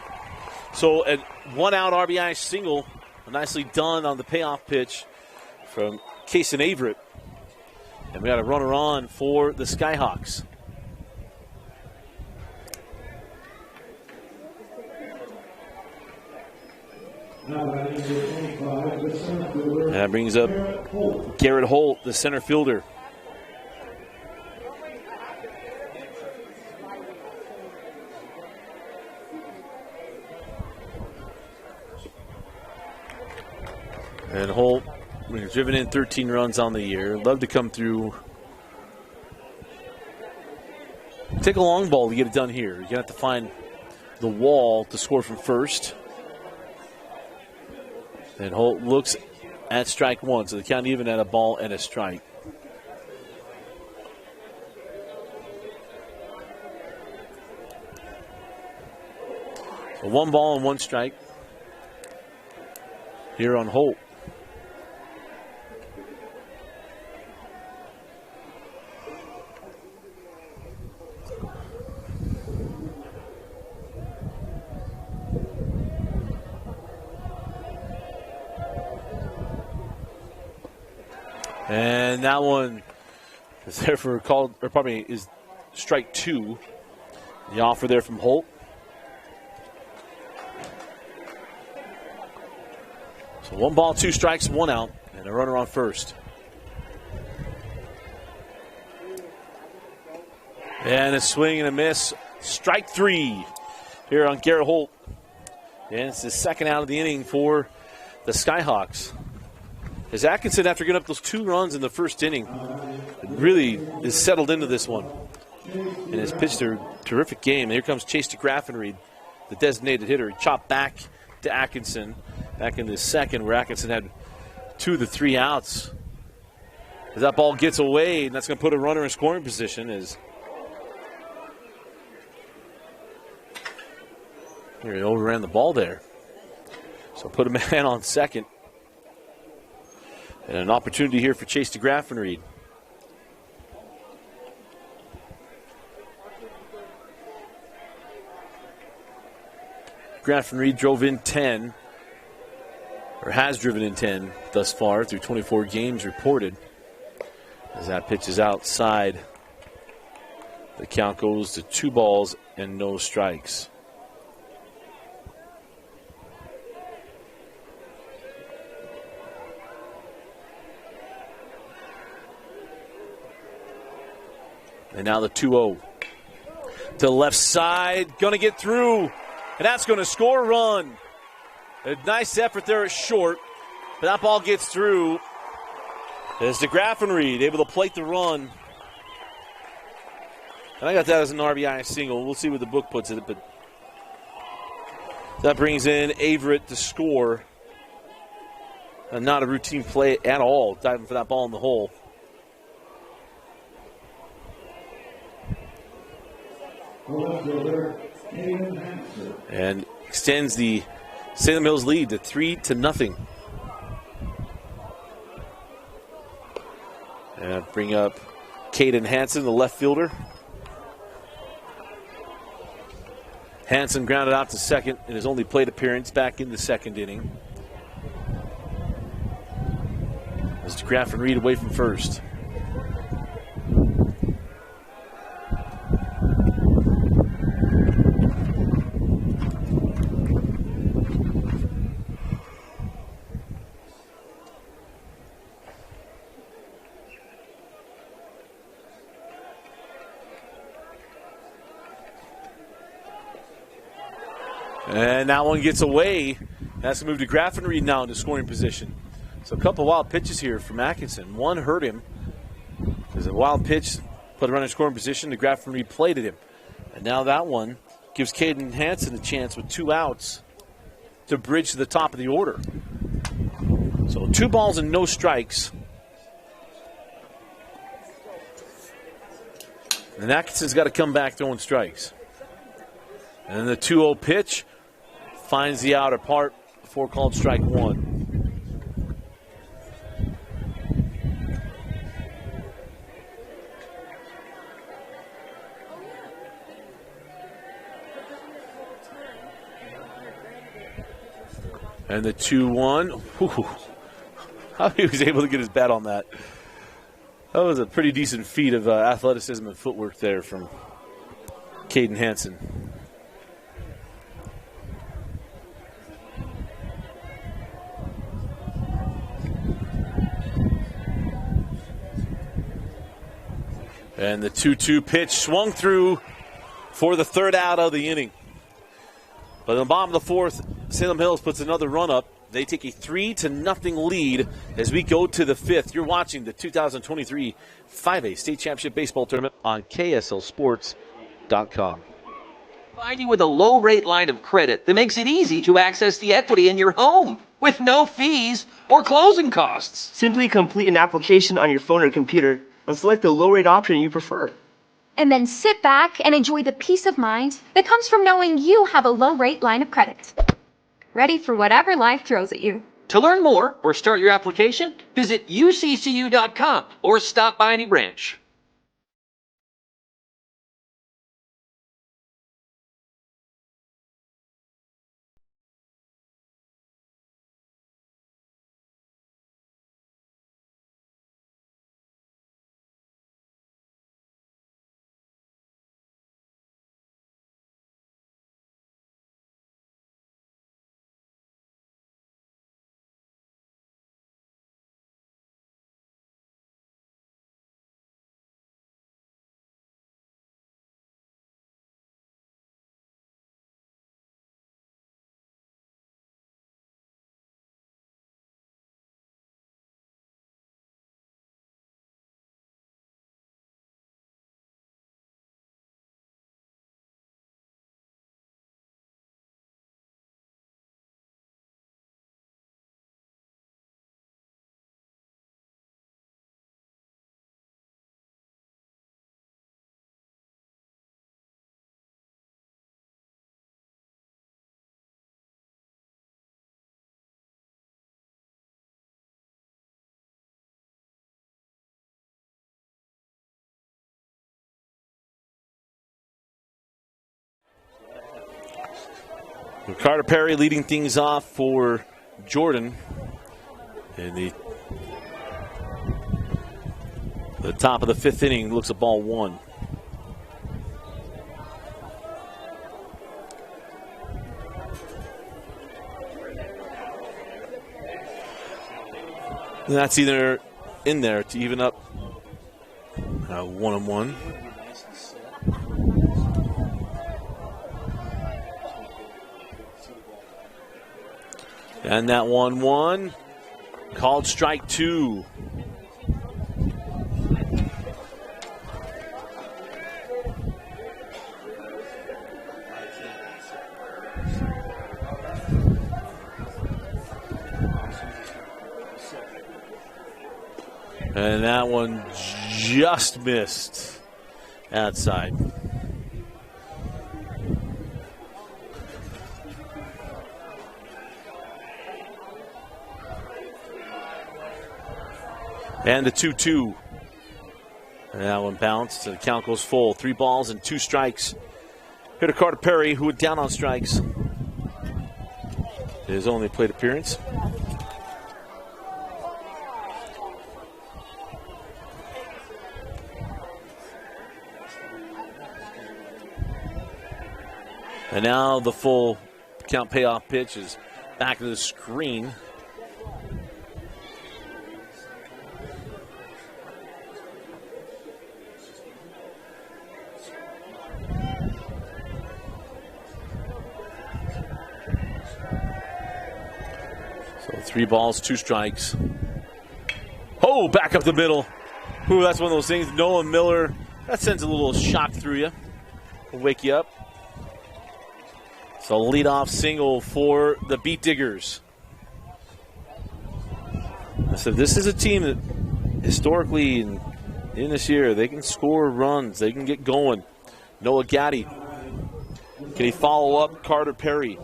So a 1-out RBI single, nicely done on the payoff pitch from Kason Averett. And we got a runner on for the Skyhawks. That brings up Garrett Holt, the center fielder. And Holt, we've driven in 13 runs on the year. Love to come through. Take a long ball to get it done here. You're going to have to find the wall to score from first. And Holt looks at strike one, so the count even at a ball and a strike. So 1 ball and 1 strike here on Holt. And that one is therefore called, or probably is strike 2. The offer there from Holt. So 1 ball, 2 strikes, 1 out, and a runner on first. And a swing and a miss. Strike 3 here on Garrett Holt. And it's the 2nd out of the inning for the Skyhawks. As Atkinson, after getting up those 2 runs in the first inning, really is settled into this one and has pitched a terrific game. And here comes Chase DeGraffenried, the designated hitter. He chopped back to Atkinson back in the 2nd, where Atkinson had 2 of the 3 outs. As that ball gets away, and that's going to put a runner in scoring position. As here he overran the ball there. So put a man on second. And an opportunity here for Chase DeGraffenried. Graffenried drove in 10. or has driven in 10 thus far through 24 games reported. As that pitch is outside, the count goes to 2 balls and no strikes. And now the 2-0. To the left side, going to get through, and that's going to score a run. A nice effort there at short, but that ball gets through. As DeGraff and Reed able to plate the run. And I got that as an RBI single. We'll see what the book puts it, but that brings in Averett to score. And not a routine play at all, diving for that ball in the hole. And extends the Salem Hills lead to 3-0. And bring up Caden Hansen, the left fielder. Hansen grounded out to second in his only plate appearance back in the second inning. As DeGraff and Reed away from first. And that one gets away. That's to move to Graff and Reed now into scoring position. So a couple wild pitches here from Atkinson. One hurt him. There's a wild pitch, put a runner in scoring position. The Graff and Reed plated him. And now that one gives Caden Hansen a chance with 2 outs to bridge to the top of the order. So 2 balls and no strikes. And Atkinson's got to come back throwing strikes. And then the 2-0 pitch finds the outer part before called strike 1. And the 2-1. How he was able to get his bat on that. That was a pretty decent feat of athleticism and footwork there from Caden Hansen. And the 2-2 pitch swung through for the 3rd out of the inning. But in the bottom of the 4th, Salem Hills puts another run up. They take a 3-0 lead as we go to the 5th. You're watching the 2023 5A State Championship Baseball Tournament on KSLSports.com. Provide you with a low-rate line of credit that makes it easy to access the equity in your home with no fees or closing costs. Simply complete an application on your phone or computer and select the low-rate option you prefer. And then sit back and enjoy the peace of mind that comes from knowing you have a low-rate line of credit. Ready for whatever life throws at you. To learn more or start your application, visit uccu.com or stop by any branch. Carter Perry leading things off for Jordan in the top of the 5th inning. Looks at ball 1. And that's either in there to even up 1-1. And that 1-1 called strike 2. And that one just missed outside. And the 2-2. And that one bounced. The count goes full. 3 balls and 2 strikes. Here to Carter Perry, who went down on strikes. His only plate appearance. And now the full count payoff pitch is back to the screen. So 3 balls, 2 strikes. Oh, back up the middle. Ooh, that's one of those things. Noah Miller, that sends a little shock through you. Will wake you up. So leadoff single for the Beetdiggers. So this is a team that historically in this year, they can score runs. They can get going. Noah Gaddy. Can he follow up Carter Perry?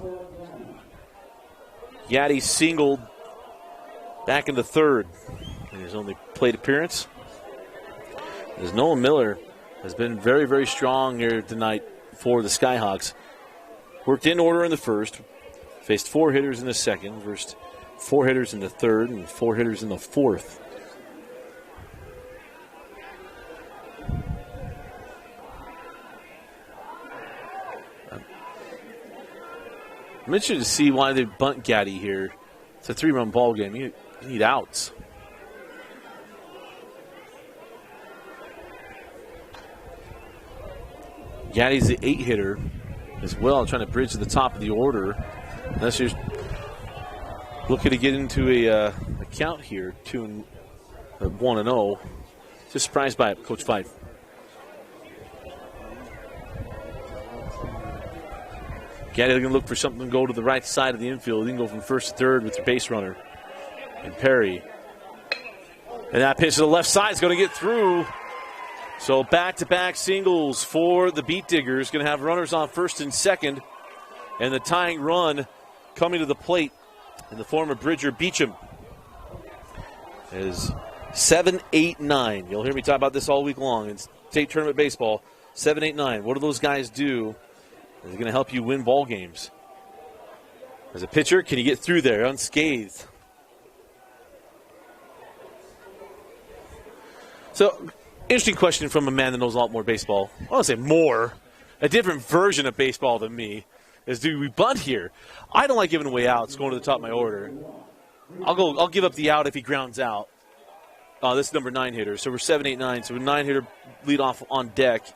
Gaddy singled back in the 3rd. And his only plate appearance. As Noah Miller has been very, very strong here tonight for the Skyhawks. Worked in order in the 1st, faced 4 hitters in the 2nd, versed 4 hitters in the 3rd, and 4 hitters in the 4th. I'm interested to see why they bunt Gaddy here. It's a 3-run ball game. You need outs. Gaddy's the 8-hitter. As well, trying to bridge to the top of the order. Unless you're looking to get into a count here, 1-0. Just surprised by it, Coach Fife. Gaddy going to look for something to go to the right side of the infield. You can go from 1st to 3rd with your base runner. And Perry. And that pitch to the left side is going to get through. So back-to-back singles for the Beetdiggers. Going to have runners on 1st and 2nd. And the tying run coming to the plate in the form of Bridger Beecham is 7-8-9. You'll hear me talk about this all week long in state tournament baseball. 7-8-9. What do those guys do? They're going to help you win ball games. As a pitcher, can you get through there unscathed? So, interesting question from a man that knows a lot more baseball. I want to say more. A different version of baseball than me is, do we bunt here? I don't like giving away outs going to the top of my order. I'll give up the out if he grounds out. This is number 9 hitter. So we're 7-8-9. So we're 9 hitter lead off on deck.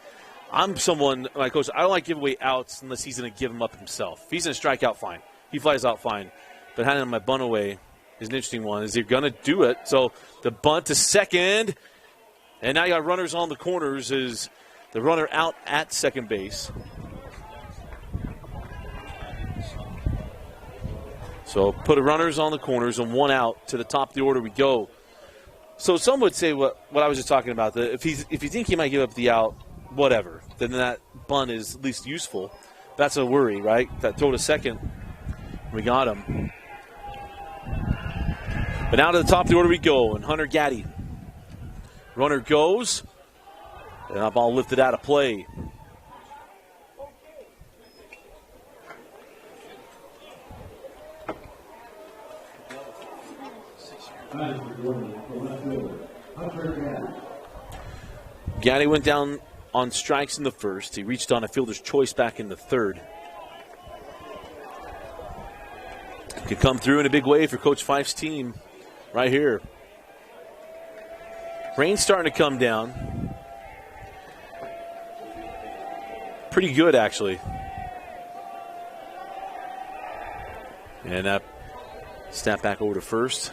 I'm someone, like Coach, I don't like giving away outs unless he's going to give them up himself. If he's going to strike out, fine. He flies out, fine. But handing my bunt away is an interesting one. Is he going to do it? So the bunt to second. And now you got runners on the corners. Is the runner out at second base? So put a runners on the corners and 1 out. To the top of the order we go. So some would say what I was just talking about. That if you think he might give up the out, whatever, then that bunt is at least useful. That's a worry, right? That throw to second, we got him. But now to the top of the order we go, and Hunter Gaddy. Runner goes, and that ball lifted out of play. Gaddy went down on strikes in the first. He reached on a fielder's choice back in the third. Could come through in a big way for Coach Fife's team right here. Rain's starting to come down. Pretty good, actually. And that snap back over to first.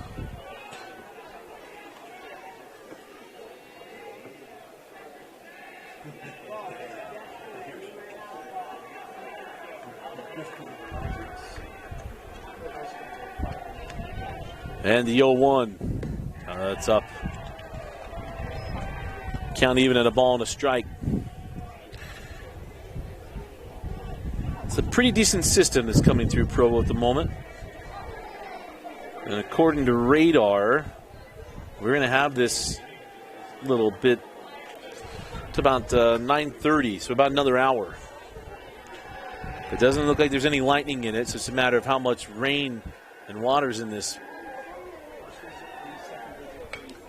And the 0-1. That's up. Count even at a ball and a strike. It's a pretty decent system that's coming through Provo at the moment. And according to radar, we're going to have this little bit to about 9:30, so about another hour. It doesn't look like there's any lightning in it, so it's a matter of how much rain and water's in this.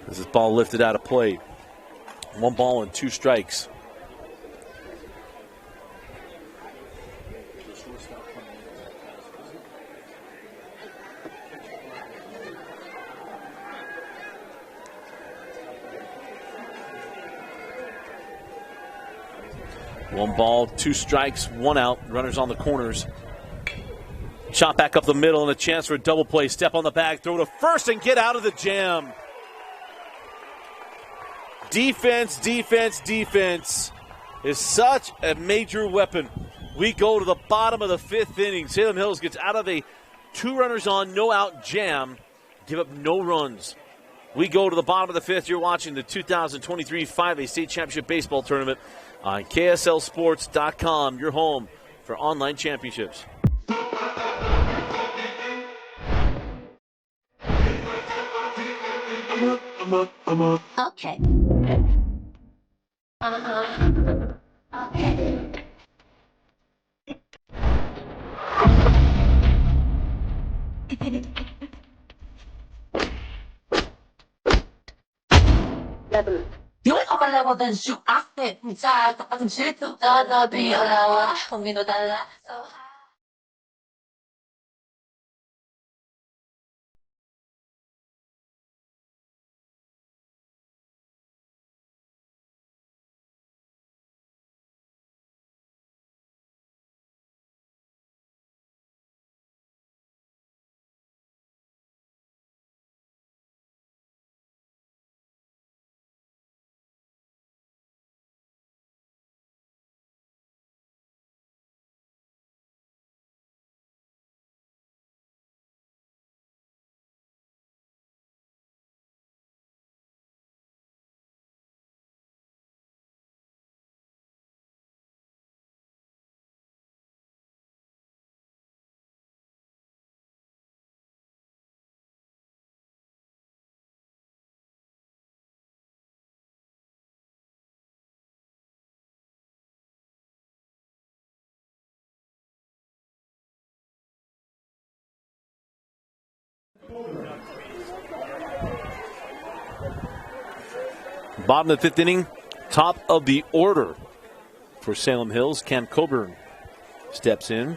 As this ball lifted out of play. 1 ball and 2 strikes. One ball, 2 strikes, 1 out. Runners on the corners. Shot back up the middle and a chance for a double play. Step on the bag, throw to first and get out of the jam. Defense, defense, defense is such a major weapon. We go to the bottom of the 5th inning. Salem Hills gets out of a 2 runners on, no out jam, give up no runs. We go to the bottom of the 5th. You're watching the 2023 5A State Championship Baseball Tournament on KSLSports.com, your home for online championships. Okay. Okay. Yung ako level then shoot after sa kapag shit to the be alawa kung minutala. Bottom of the 5th inning, top of the order for Salem Hills. Cam Coburn steps in.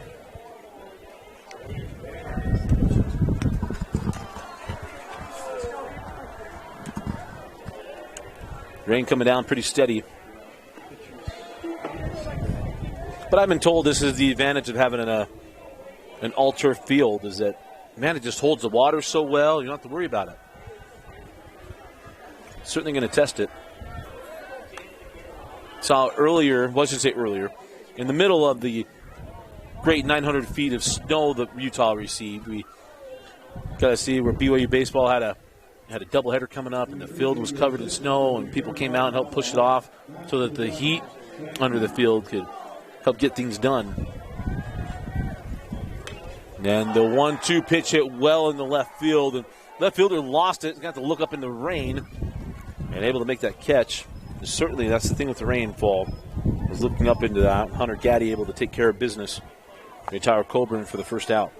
Rain coming down pretty steady. But I've been told this is the advantage of having an all-turf field, is that, man, it just holds the water so well, you don't have to worry about it. Certainly going to test it. Saw earlier, well, I should say earlier, in the middle of the great 900 feet of snow that Utah received, we got to see where BYU baseball had a doubleheader coming up, and the field was covered in snow, and people came out and helped push it off so that the heat under the field could help get things done. And the 1-2 pitch hit well in the left field, and left fielder lost it. Got to look up in the rain and able to make that catch. And certainly, that's the thing with the rainfall, is looking up into that. Hunter Gaddy able to take care of business. Tyler Coburn for the first out.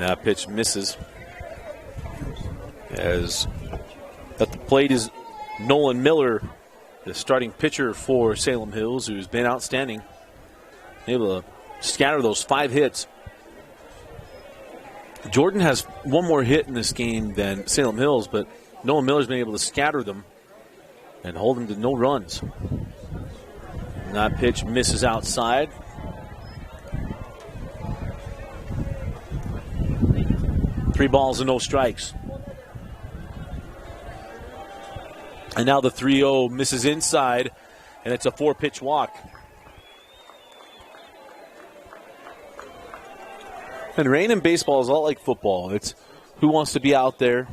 that pitch misses. As at the plate is Nolan Miller, the starting pitcher for Salem Hills, who's been outstanding. Able to scatter those 5 hits. Jordan has one more hit in this game than Salem Hills, but Nolan Miller's been able to scatter them and hold them to no runs. And that pitch misses outside. Three balls and no strikes. And now the 3-0 misses inside, and it's a 4-pitch walk. And rain in baseball is a lot like football. It's who wants to be out there.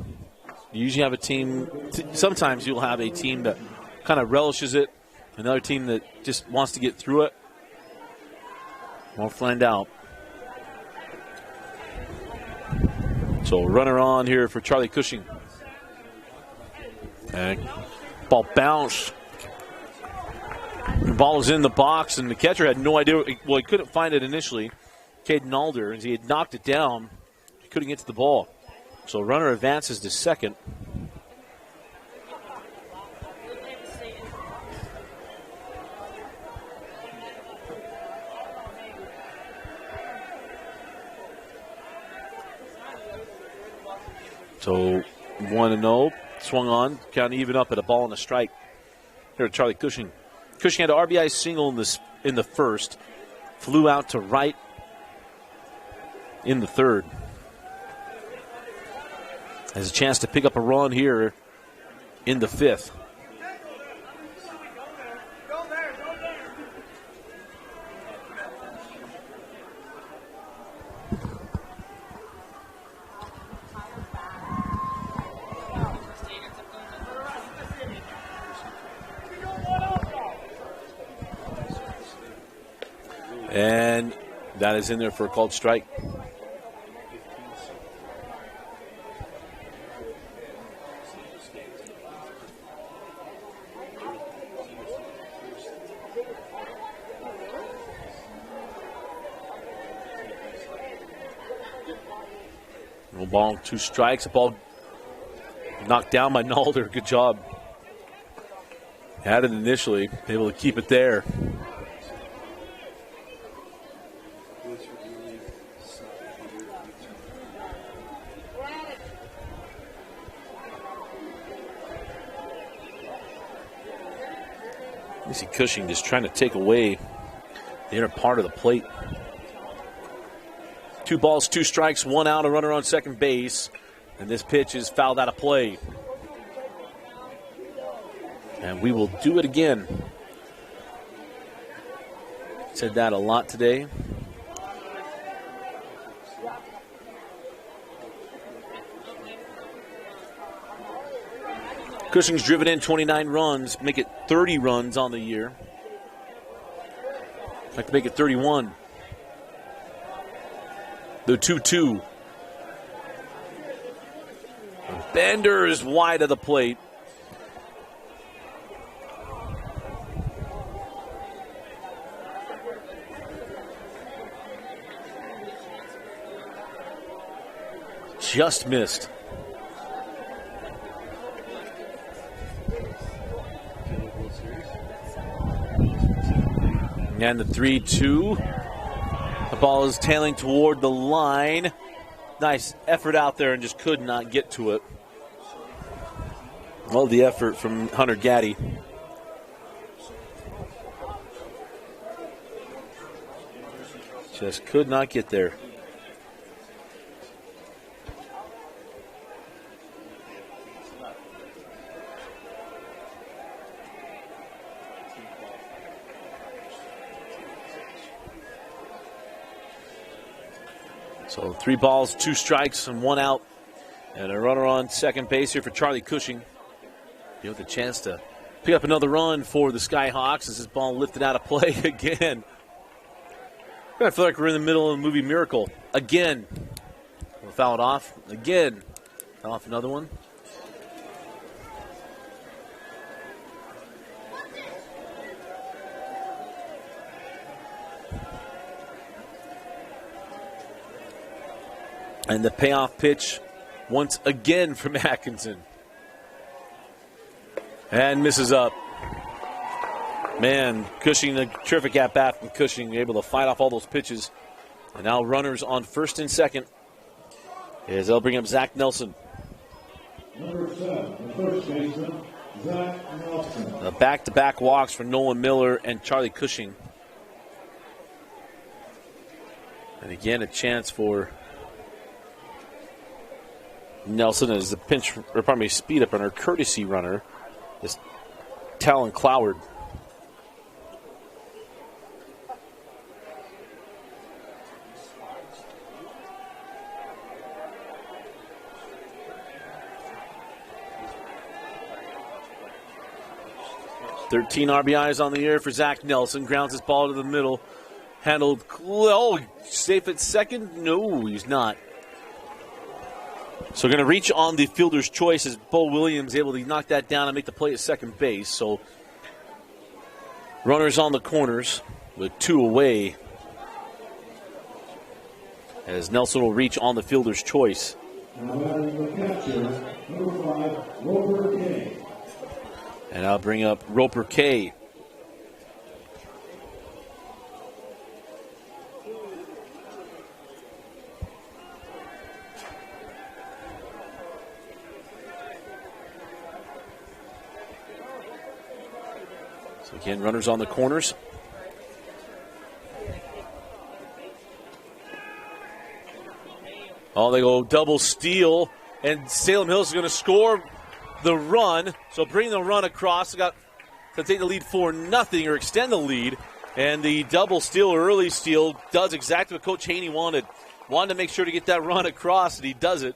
You usually have a team, sometimes you'll have a team that kind of relishes it, another team that just wants to get through it. We'll find out. So runner on here for Charlie Cushing. And ball bounced. The ball was in the box, and the catcher had no idea. Well, he couldn't find it initially. Caden Alder, as he had knocked it down, he couldn't get to the ball. So runner advances to second. So 1-0, swung on, count even up at a ball and a strike. Here to Charlie Cushing. Cushing had an RBI single in the first, flew out to right in the third. Has a chance to pick up a run here in the fifth. And that is in there for a called strike. No ball, 2 strikes. A ball knocked down by Nalder. Good job. Had it initially, able to keep it there. You see Cushing just trying to take away the inner part of the plate. 2 balls, 2 strikes, 1 out, a runner on second base. And this pitch is fouled out of play. And we will do it again. Said that a lot today. Cushing's driven in 29 runs, make it 30 runs on the year. I'd like to make it 31. The 2-2. Bender is wide of the plate. Just missed. And the 3-2. The ball is tailing toward the line. Nice effort out there and just could not get to it. Love the effort from Hunter Gaddy. Just could not get there. So 3 balls, 2 strikes, and 1 out. And a runner on second base here for Charlie Cushing. You have the chance to pick up another run for the Skyhawks as this ball lifted out of play again. I feel like we're in the middle of the movie Miracle. Again. We'll foul it off. Again. Foul off another one. And the payoff pitch once again from Atkinson. And misses up. Man, Cushing, a terrific at-bat from Cushing, able to fight off all those pitches. And now runners on first and second as they'll bring up Zach Nelson. Number 7, the first baseman, Zach Nelson. The back-to-back walks for Nolan Miller and Charlie Cushing. And again, a chance for Nelson as the speed up runner, courtesy runner, is Talon Cloward. "13 RBIs on the year for Zach Nelson. Grounds his ball to the middle. Handled, safe at second? No, he's not. So going to reach on the fielder's choice as Bo Williams able to knock that down and make the play at second base. So runners on the corners with 2 away as Nelson will reach on the fielder's choice. Now batting the catcher, number 5, Roper K. And I'll bring up Roper K. So again, runners on the corners. Oh, they go double steal, and Salem Hills is going to score the run. So bring the run across. Got to take the lead 4-0 or extend the lead. And the double steal or early steal does exactly what Coach Haney wanted. Wanted to make sure to get that run across, and he does it.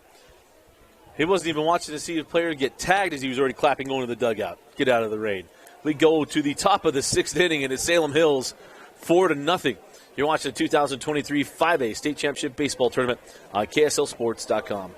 He wasn't even watching to see the player get tagged as he was already clapping going to the dugout. Get out of the rain. We go to the top of the 6th inning, and it's Salem Hills 4-0. You're watching the 2023 5A State Championship Baseball Tournament on KSLSports.com.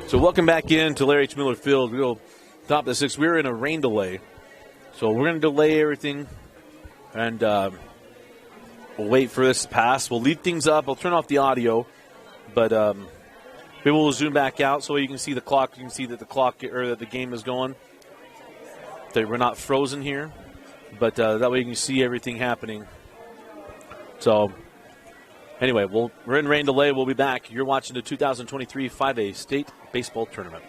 So welcome back in to Larry H. Miller Field. We'll go top of the sixth. We're in a rain delay. So we're going to delay everything and we'll wait for this to pass. We'll leave things up. I'll turn off the audio, but maybe we'll zoom back out so you can see the clock. You can see that the clock or that the game is going. That we're not frozen here, but that way you can see everything happening. So anyway, we're in rain delay. We'll be back. You're watching the 2023 5A State Baseball Tournament.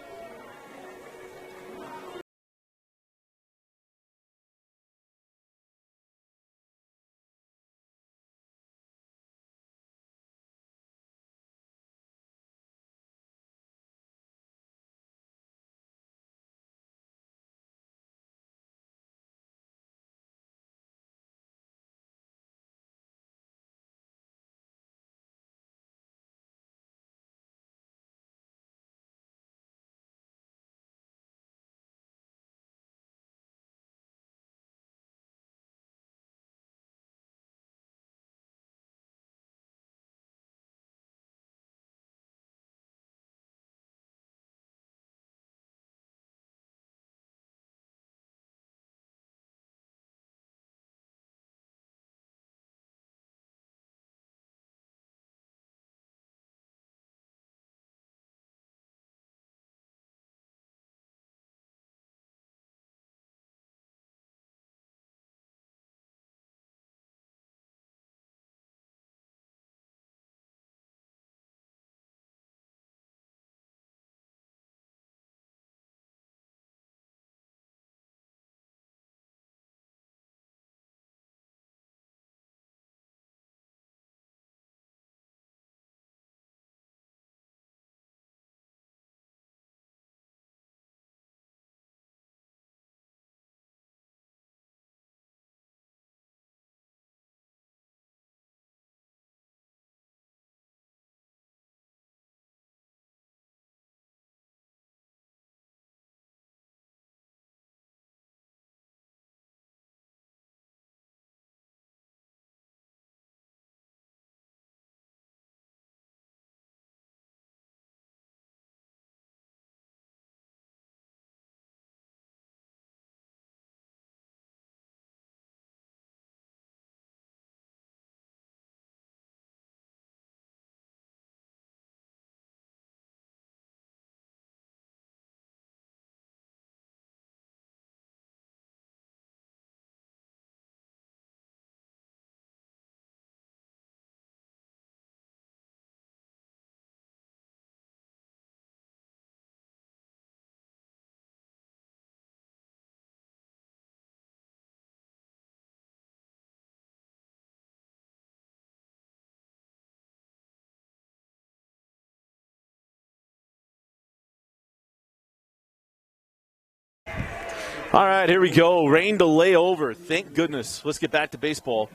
All right, here we go. Rain delay over. Thank goodness. Let's get back to baseball.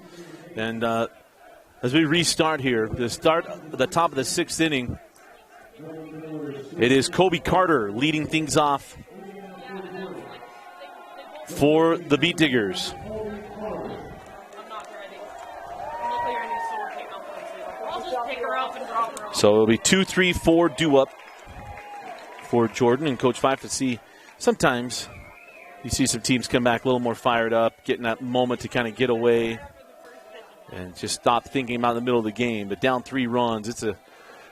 And as we restart here, the top of the sixth inning, it is Kobe Carter leading things off for the Beetdiggers. So it'll be 2-3-4 due up for Jordan and Coach Fife to see. Sometimes you see some teams come back a little more fired up, getting that moment to kind of get away and just stop thinking about the middle of the game. But down 3 runs, it's a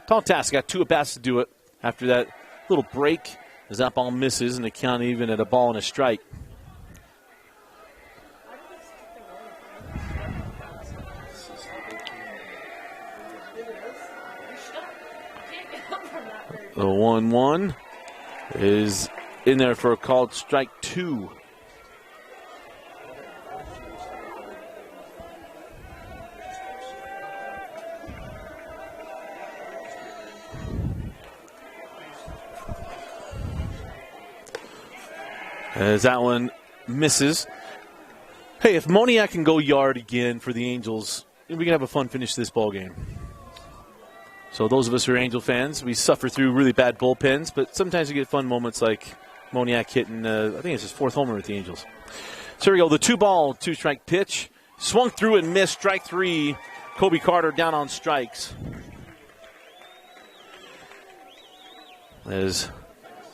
tall task. Got 2 at-bats to do it after that little break as that ball misses and they count even at a ball and a strike. The 1-1 is in there for a called strike 2. As that one misses. Hey, if Moniak can go yard again for the Angels, we can have a fun finish to this ball game. So those of us who are Angel fans, we suffer through really bad bullpens, but sometimes we get fun moments like Moniak hitting, I think it's his 4th homer with the Angels. So here we go, the 2-ball, 2-strike pitch. Swung through and missed, strike 3. Kobe Carter down on strikes. As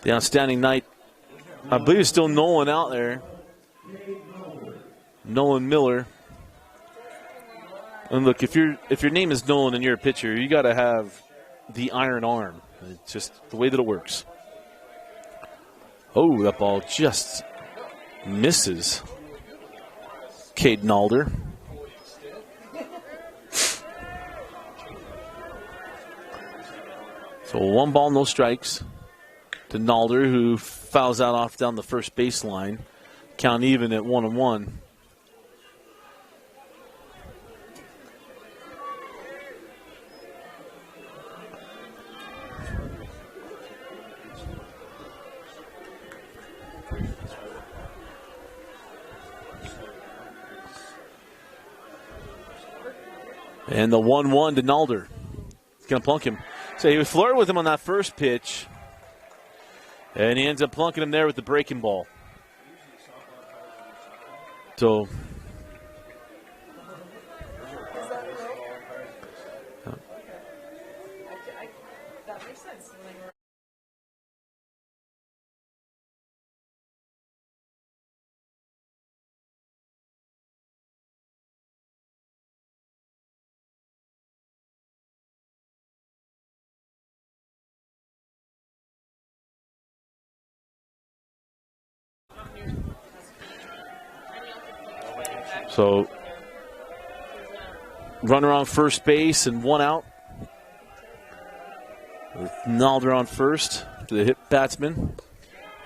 The outstanding night. I believe it's still Nolan out there. Nolan Miller. And look, if your name is Nolan and you're a pitcher, you got to have the iron arm. It's just the way that it works. Oh, that ball just misses Caden Alder. So 1 ball, no strikes to Nalder, who fouls out off down the first baseline. Count even at 1-1. And the 1-1 to Nalder. He's going to plunk him. So he would flirt with him on that first pitch. And he ends up plunking him there with the breaking ball. So. So, runner on first base and 1 out. With Nalder on first to the hit batsman.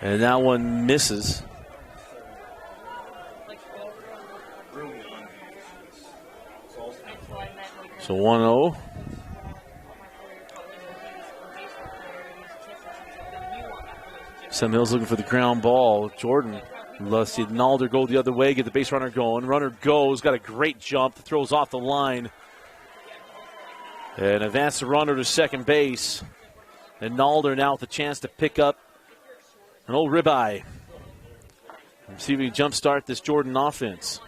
And that one misses. So 1-0. Sam Hill's looking for the ground ball. Jordan. Let's see Nalder go the other way, get the base runner going. Runner goes, got a great jump, throws off the line. And advance the runner to second base. And Nalder now with a chance to pick up an old ribeye. And see if we can jumpstart this Jordan offense.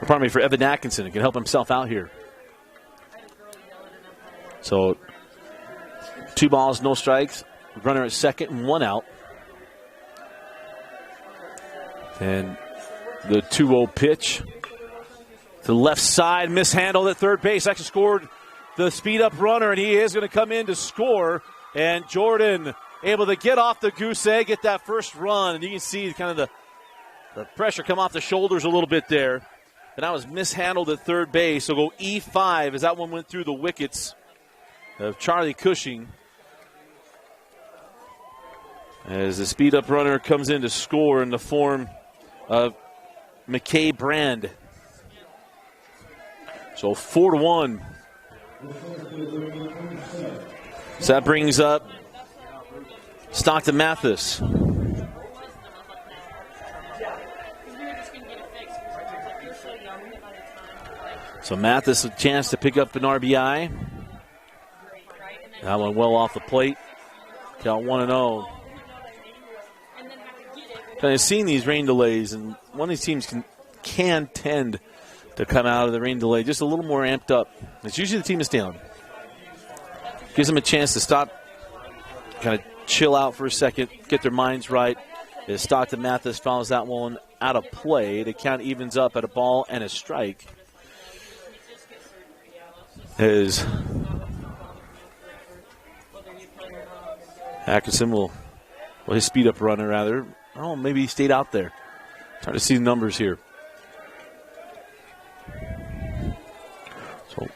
Pardon me, for Evan Atkinson. He can help himself out here. So 2 balls, no strikes. Runner at second and 1 out. And the 2-0 pitch to the left side, mishandled at third base. Actually scored the speed-up runner, and he is going to come in to score. And Jordan able to get off the goose egg, get that first run. And you can see kind of the pressure come off the shoulders a little bit there. And that was mishandled at third base. So go E5 as that one went through the wickets of Charlie Cushing. As the speed-up runner comes in to score in the form of McKay Brand. So 4-1. So that brings up Stockton Mathis. So Mathis a chance to pick up an RBI. That one well off the plate. Count 1-0. Kind of seen these rain delays, and one of these teams can tend to come out of the rain delay just a little more amped up. It's usually the team is down. Gives them a chance to stop, kind of chill out for a second, get their minds right. As Stockton Mathis fouls that one out of play, the count evens up at a ball and a strike. As Atkinson will his speed-up runner, rather. Oh, maybe he stayed out there. Trying to see the numbers here. So,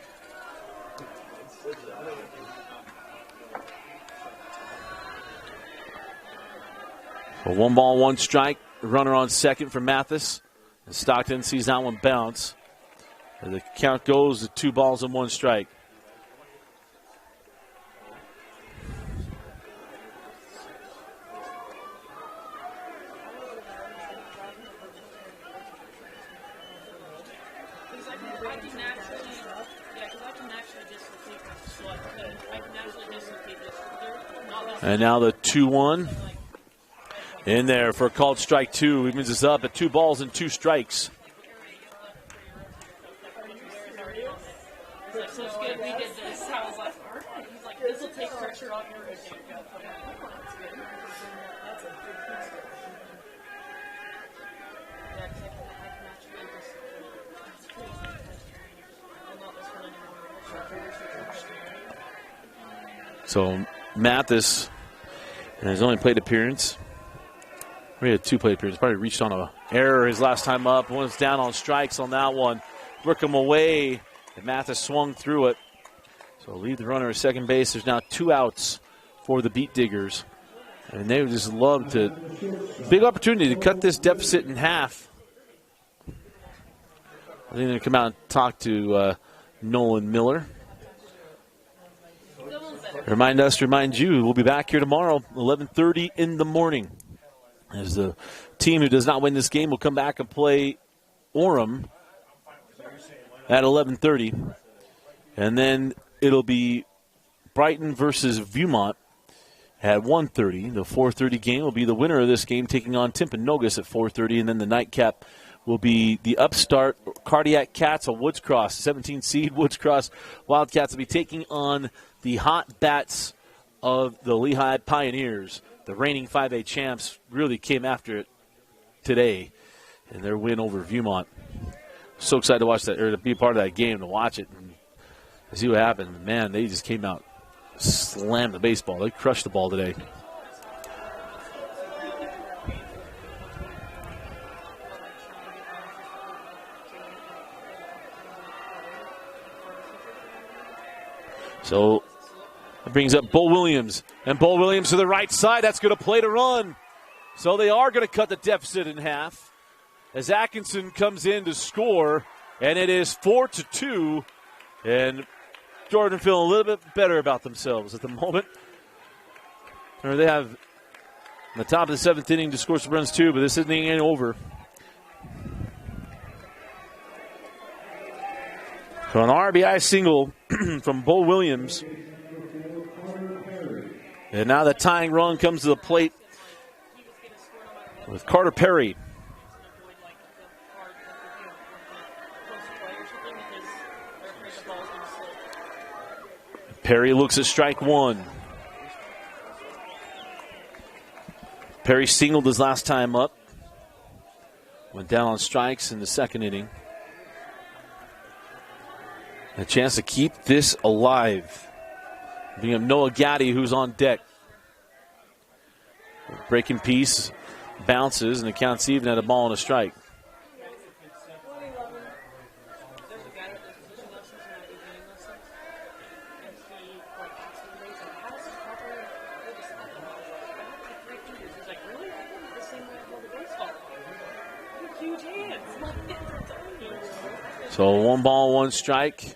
a 1 ball, 1 strike. Runner on second for Mathis. And Stockton sees that one bounce. And the count goes to 2 balls and 1 strike. And now the 2-1 in there for a called strike 2. He moves us up at 2 balls and 2 strikes. did this. I was like, all right. He's like, this will take pressure off your issue. That's good. That's a big piece. So Mathis has only played appearance. He had 2 plate appearances. Probably reached on an error his last time up. One's down on strikes on that one. Work him away, and Mathis swung through it. So leave the runner at second base. There's now 2 outs for the Beetdiggers. And they would just love to. Big opportunity to cut this deficit in half. I think they're going to come out and talk to Nolan Miller. Remind you, we'll be back here tomorrow, 11:30 in the morning. As the team who does not win this game will come back and play Orem at 11:30. And then it'll be Brighton versus Viewmont at 1:30. The 4:30 game will be the winner of this game taking on Timpanogos at 4:30. And then the nightcap will be the upstart Cardiac Cats of Woods Cross. 17 seed Woods Cross Wildcats will be taking on the hot bats of the Lehigh Pioneers. The reigning 5A champs really came after it today in their win over Viewmont. So excited to watch that, or to be a part of that game, to watch it and see what happened. Man, they just came out, slammed the baseball. They crushed the ball today. So it brings up Bo Williams. And Bo Williams to the right side. That's going to play to run. So they are going to cut the deficit in half as Atkinson comes in to score. And it is 4-2. And Jordan feeling a little bit better about themselves at the moment. Or they have the top of the 7th inning to score some runs too, but this inning ain't over. So an RBI single from Bo Williams. And now the tying run comes to the plate with Carter Perry. Perry looks at strike 1. Perry singled his last time up. Went down on strikes in the 2nd inning. A chance to keep this alive. Bring up Noah Gaddy, who's on deck. Breaking piece, bounces, and it counts even at a ball and a strike. So 1 ball, 1 strike.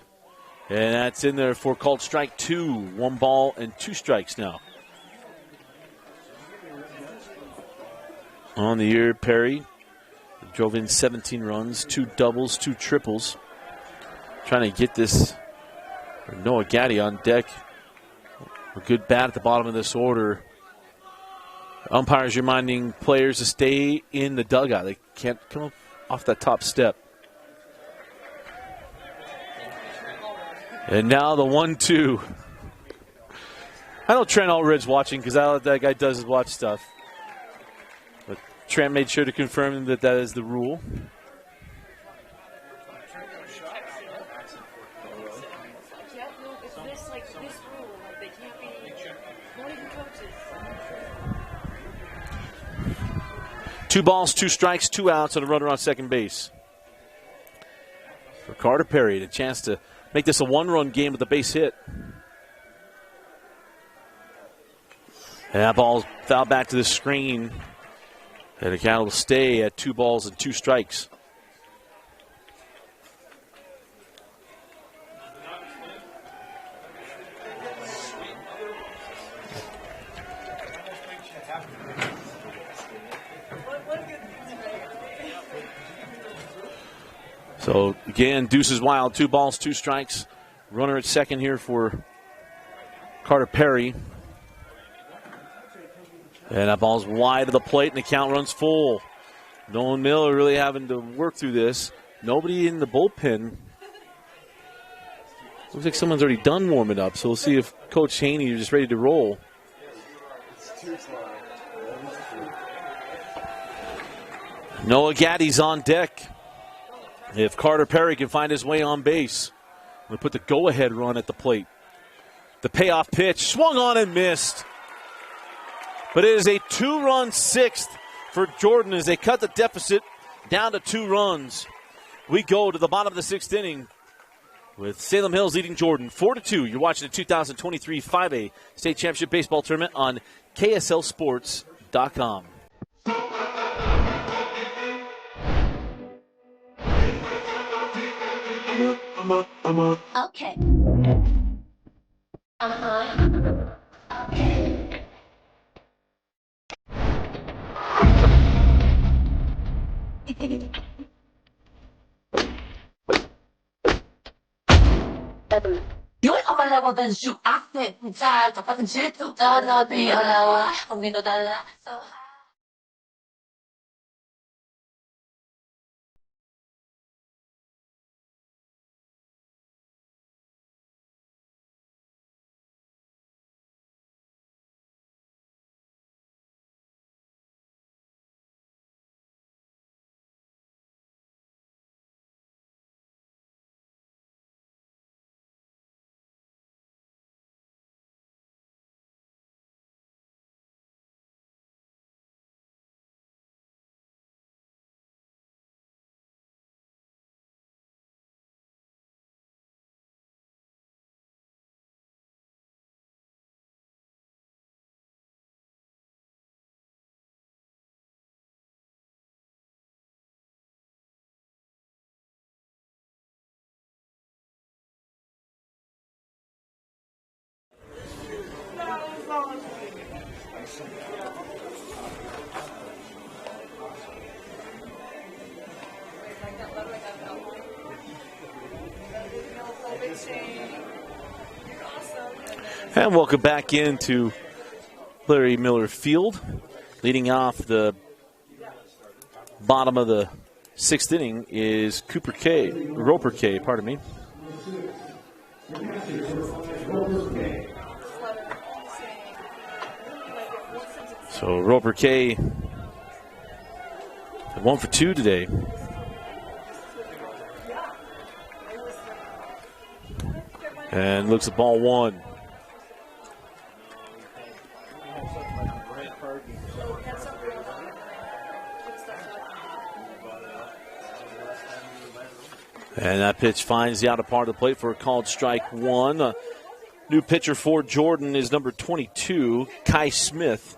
And that's in there for called strike 2. 1 ball and 2 strikes now. On the year, Perry drove in 17 runs, 2 doubles, 2 triples. Trying to get this Noah Gaddy on deck. A good bat at the bottom of this order. Umpires reminding players to stay in the dugout. They can't come up off that top step. And now the 1-2. I know Trent Allred's watching because that guy does watch stuff. But Trent made sure to confirm that that is the rule. Two balls, 2 strikes, 2 outs, and a runner on second base. For Carter Perry, a chance to make this a 1-run game with a base hit. And that ball fouled back to the screen. And the count will stay at 2 balls and 2 strikes. So, again, deuces wild. 2 balls, 2 strikes. Runner at second here for Carter Perry. And that ball's wide of the plate, and the count runs full. Nolan Miller really having to work through this. Nobody in the bullpen. Looks like someone's already done warming up, so we'll see if Coach Haney is just ready to roll. Noah Gaddy's on deck. If Carter Perry can find his way on base, we'll put the go-ahead run at the plate. The payoff pitch swung on and missed. But it is a 2-run sixth for Jordan as they cut the deficit down to 2 runs. We go to the bottom of the 6th inning with Salem Hills leading Jordan 4-2. You're watching the 2023 5A State Championship Baseball Tournament on KSLSports.com. Okay. Okay. Yun ang malawa din siya akit sa kapag siya na bi alawa kung minodala so And welcome back into Larry Miller Field. Leading off the bottom of the 6th inning is Roper K, pardon me. So Roper K, 1 for 2 today. And looks at ball 1. And that pitch finds the outer part of the plate for a called strike 1. New pitcher for Jordan is number 22, Kai Smith.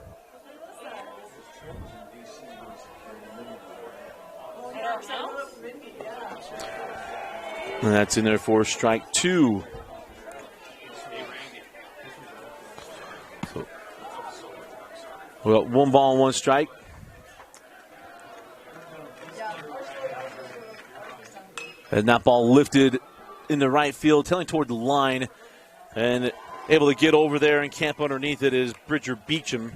And that's in there for strike 2. So, we got 1 ball and 1 strike. And that ball lifted in the right field, telling toward the line. And able to get over there and camp underneath it is Bridger Beecham.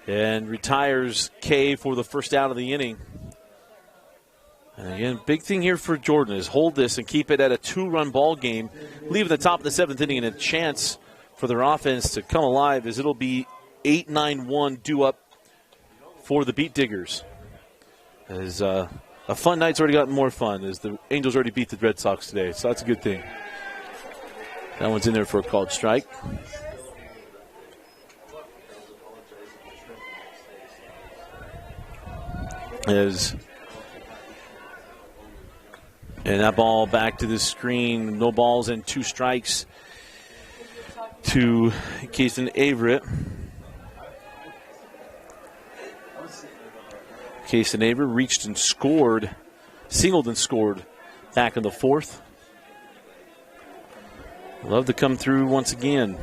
And retires K for the first out of the inning. And again, big thing here for Jordan is hold this and keep it at a 2-run ball game. Leaving the top of the 7th inning and a chance for their offense to come alive as it'll be 8-9-1 due up for the Beetdiggers. As a fun night's already gotten more fun as the Angels already beat the Red Sox today, so that's a good thing. That one's in there for a called strike. And that ball back to the screen. No balls and 2 strikes to Kason Averett. Kason Averett reached and scored, singled and scored back in the 4th. Love to come through once again.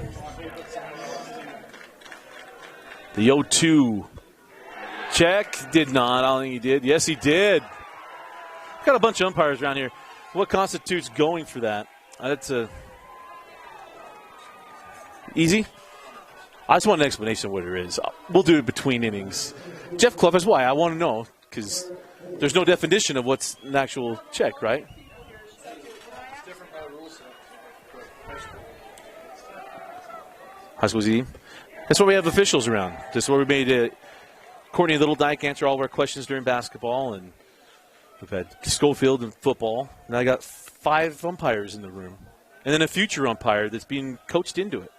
The 0-2 check did not. I don't think he did. Yes, he did. Got a bunch of umpires around here. What constitutes going for that? That's easy. I just want an explanation of what it is. We'll do it between innings. Jeff Clough, that's why I want to know, because there's no definition of what's an actual check, right? High school Z. That's why we have officials around. This is where we made Courtney Littledyke answer all of our questions during basketball, and we've had Schofield in football. And I got 5 umpires in the room, and then a future umpire that's being coached into it.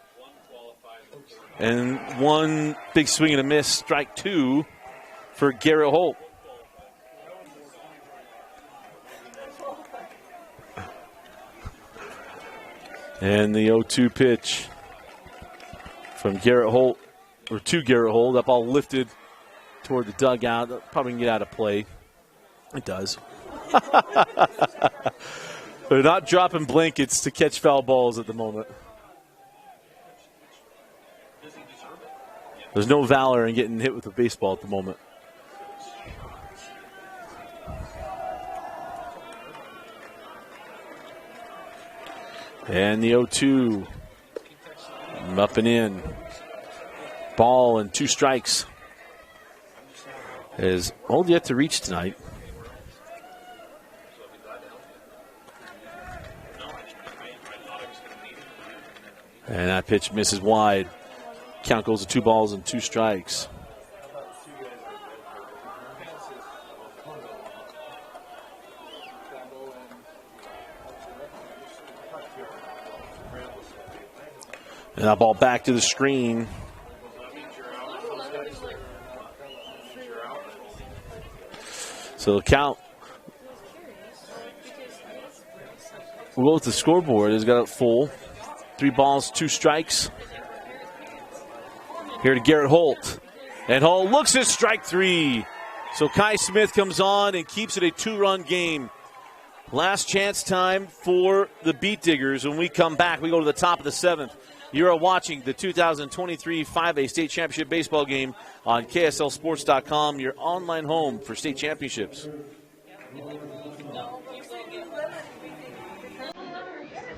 And one big swing and a miss, strike 2 for Garrett Holt. And the 0-2 pitch from Garrett Holt, or to Garrett Holt. That ball lifted toward the dugout. That probably can get out of play. It does. They're not dropping blankets to catch foul balls at the moment. There's no valor in getting hit with a baseball at the moment. And the 0-2. Up and in. Ball and 2 strikes. Is Holt yet to reach tonight. And that pitch misses wide. Count goes to 2 balls and 2 strikes. And that ball back to the screen. So the count. We'll go with the scoreboard. It's got it full. 3 balls, 2 strikes. Here to Garrett Holt. And Holt looks at strike 3. So Kai Smith comes on and keeps it a 2-run game. Last chance time for the Beetdiggers. When we come back, we go to the top of the 7th. You are watching the 2023 5A State Championship baseball game on KSLSports.com, your online home for state championships.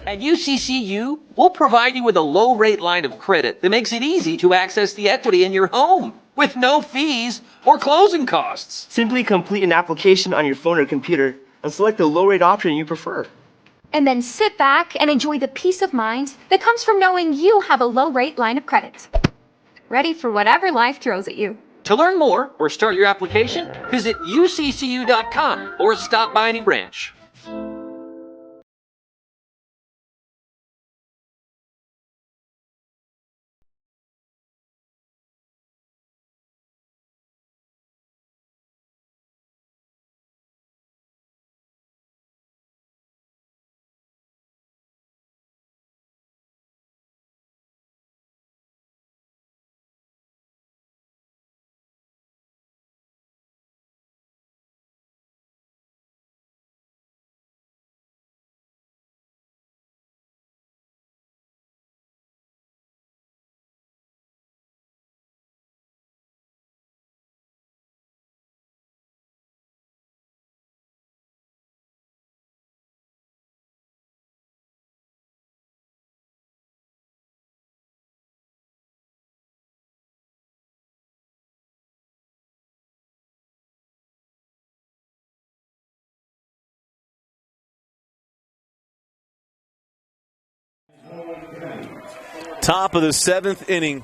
At UCCU, we'll provide you with a low-rate line of credit that makes it easy to access the equity in your home with no fees or closing costs. Simply complete an application on your phone or computer and select the low-rate option you prefer. And then sit back and enjoy the peace of mind that comes from knowing you have a low-rate line of credit. Ready for whatever life throws at you. To learn more or start your application, visit uccu.com or stop by any branch. Top of the 7th inning.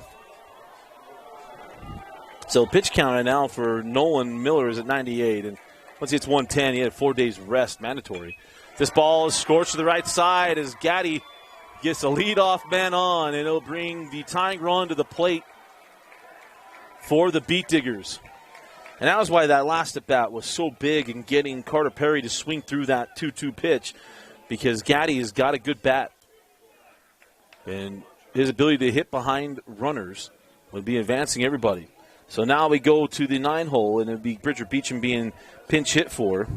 So pitch count right now for Nolan Miller is at 98. And once he hits 110, he had 4 days rest, mandatory. This ball is scorched to the right side as Gaddy gets a leadoff man on, and it'll bring the tying run to the plate for the Beetdiggers. And that was why that last at bat was so big in getting Carter Perry to swing through that 2-2 pitch, because Gaddy has got a good bat. And his ability to hit behind runners would be advancing everybody. So now we go to the 9-hole, and it'll be Bridger Beecham being pinch hit for.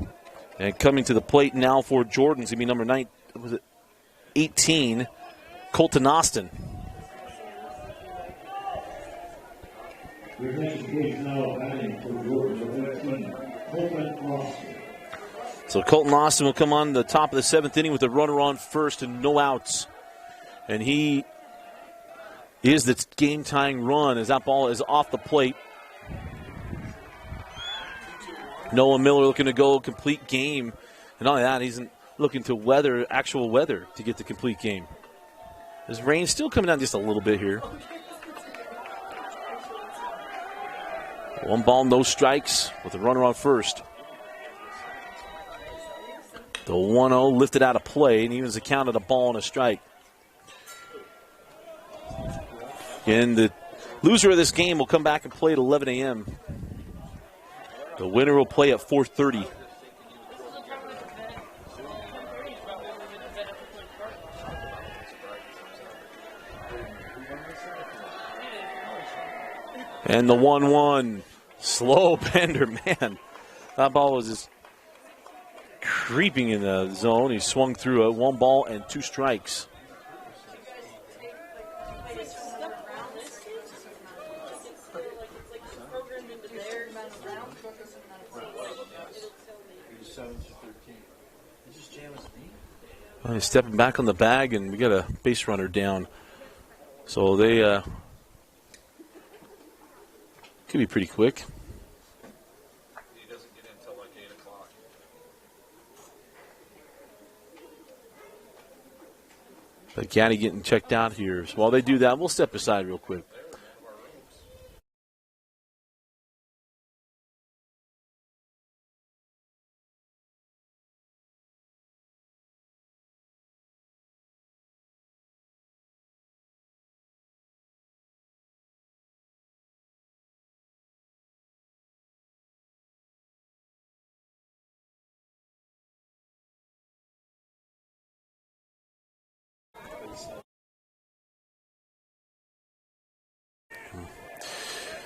And coming to the plate now for Jordan's going to be number 18, Colton Austin. So Colton Austin will come on the top of the 7th inning with a runner on first and no outs. And he is the game-tying run as that ball is off the plate. Noah Miller looking to go complete game. And not only that, he's looking to actual weather to get the complete game. This rain still coming down just a little bit here. 1 ball, no strikes with a runner on first. The 1-0 lifted out of play and evens the count at a ball and a strike. And the loser of this game will come back and play at 11 a.m. The winner will play at 4:30. And the 1-1. Slow bender, man. That ball was just creeping in the zone. He swung through it. 1 ball and 2 strikes. Well, he's stepping back on the bag, and we got a base runner down. So they could be pretty quick. He doesn't get in until like 8 o'clock. But Gaddy getting checked out here. So while they do that, we'll step aside real quick.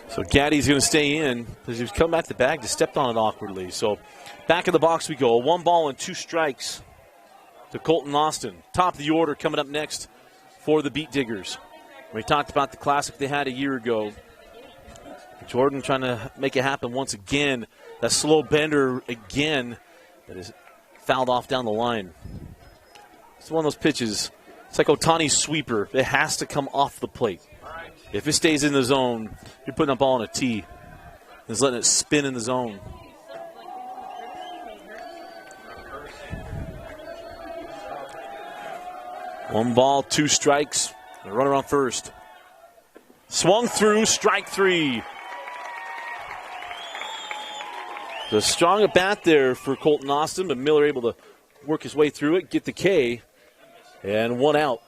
So Gaddy's going to stay in because he was coming back to the bag, just stepped on it awkwardly. So back in the box we go. 1 ball and 2 strikes to Colton Austin. Top of the order coming up next for the Beetdiggers. We talked about the classic they had a year ago. Jordan trying to make it happen once again. That slow bender again that is fouled off down the line. It's one of those pitches. It's like Otani's sweeper. It has to come off the plate. If it stays in the zone, you're putting that ball on a tee. Just letting it spin in the zone. One ball, 2 strikes. And a runner on first. Swung through, strike 3. The strong at bat there for Colton Austin, but Miller able to work his way through it, get the K, and 1 out.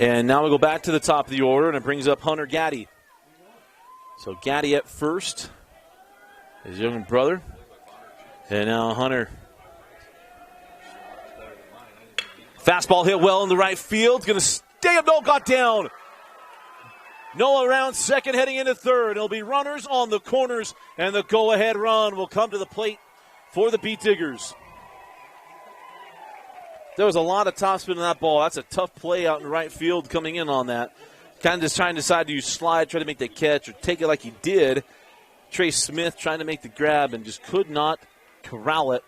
And now we go back to the top of the order, and it brings up Hunter Gaddy. So Gaddy at first, his younger brother. And now Hunter. Fastball hit well in the right field. Going to stay up. No, got down. Noah around second, heading into third. It'll be runners on the corners, and the go-ahead run will come to the plate for the Beetdiggers. There was a lot of topspin in that ball. That's a tough play out in right field coming in on that. Kind of just trying to decide, do you slide, try to make the catch, or take it like he did. Trey Smith trying to make the grab and just could not corral it,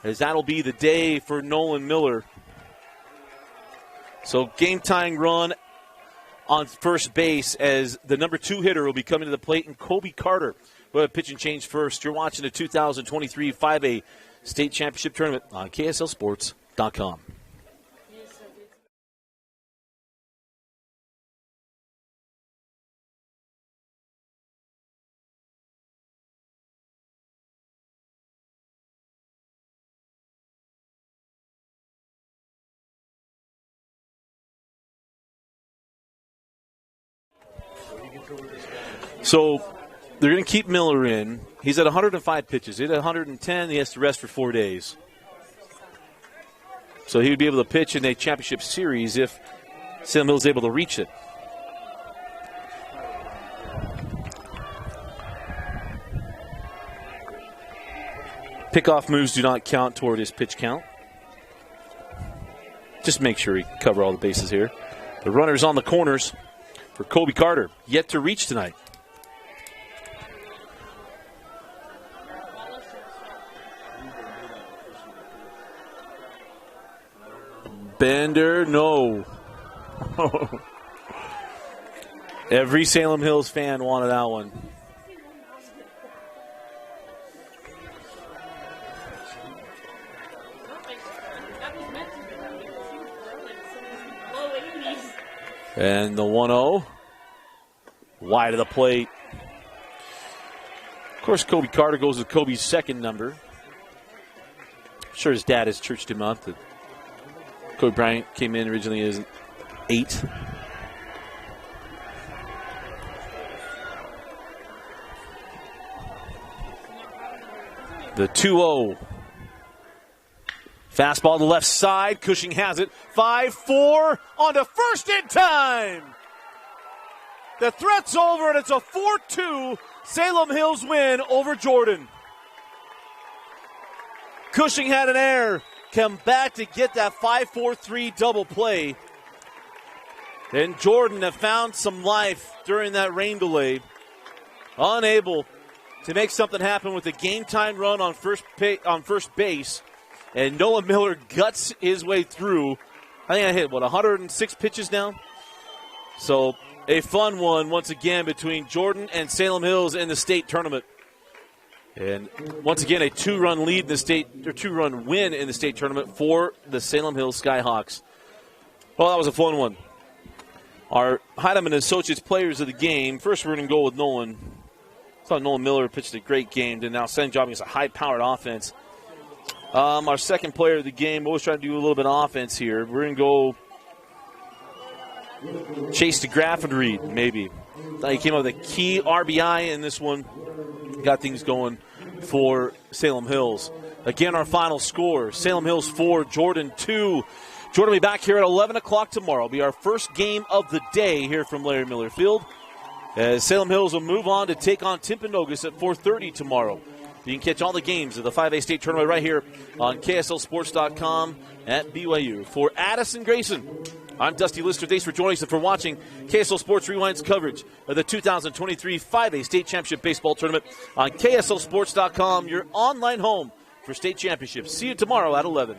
as that'll be the day for Nolan Miller. So game-tying run on first base as the number 2 hitter will be coming to the plate, and Kobe Carter will have pitch and change first. You're watching the 2023 5A State Championship Tournament on KSLSports.com. So they're going to keep Miller in. He's at 105 pitches. He had 110. He has to rest for 4 days. So he would be able to pitch in a championship series if Salem Hill is able to reach it. Pickoff moves do not count toward his pitch count. Just make sure he cover all the bases here. The runner's on the corners for Kobe Carter, yet to reach tonight. Bender, no. Every Salem Hills fan wanted that one. And the 1-0. Wide of the plate. Of course, Kobe Carter goes with Kobe's second number. I'm sure his dad has churched him up. Kobe Bryant came in originally as 8. The 2-0. Fastball to the left side. Cushing has it. 5-4 on to first in time. The threat's over, and it's a 4-2 Salem Hills win over Jordan. Cushing had an error. Come back to get that 5-4-3 double play. And Jordan have found some life during that rain delay. Unable to make something happen with a game-time run on first base. And Noah Miller guts his way through. I think I hit, 106 pitches now? So a fun one once again between Jordan and Salem Hills in the state tournament. And once again, a 2-run lead in the state, or 2-run win in the state tournament for the Salem Hills Skyhawks. Well, that was a fun one. Our Heidemann Associates players of the game. First, we're going to go with Nolan. I thought Nolan Miller pitched a great game. Did an outstanding job against a high-powered offense. Our second player of the game, we'll always try to do a little bit of offense here. We're going to go Chase DeGraffenreid, maybe. He came up with a key RBI in this one. Got things going for Salem Hills. Again, our final score, Salem Hills 4, Jordan 2. Jordan will be back here at 11 o'clock tomorrow. It'll be our first game of the day here from Larry Miller Field. As Salem Hills will move on to take on Timpanogos at 4:30 tomorrow. You can catch all the games of the 5A state tournament right here on KSLSports.com at BYU. For Addison Grayson, I'm Dusty Lister. Thanks for joining us and for watching KSL Sports Rewind's coverage of the 2023 5A State Championship Baseball Tournament on KSLSports.com, your online home for state championships. See you tomorrow at 11.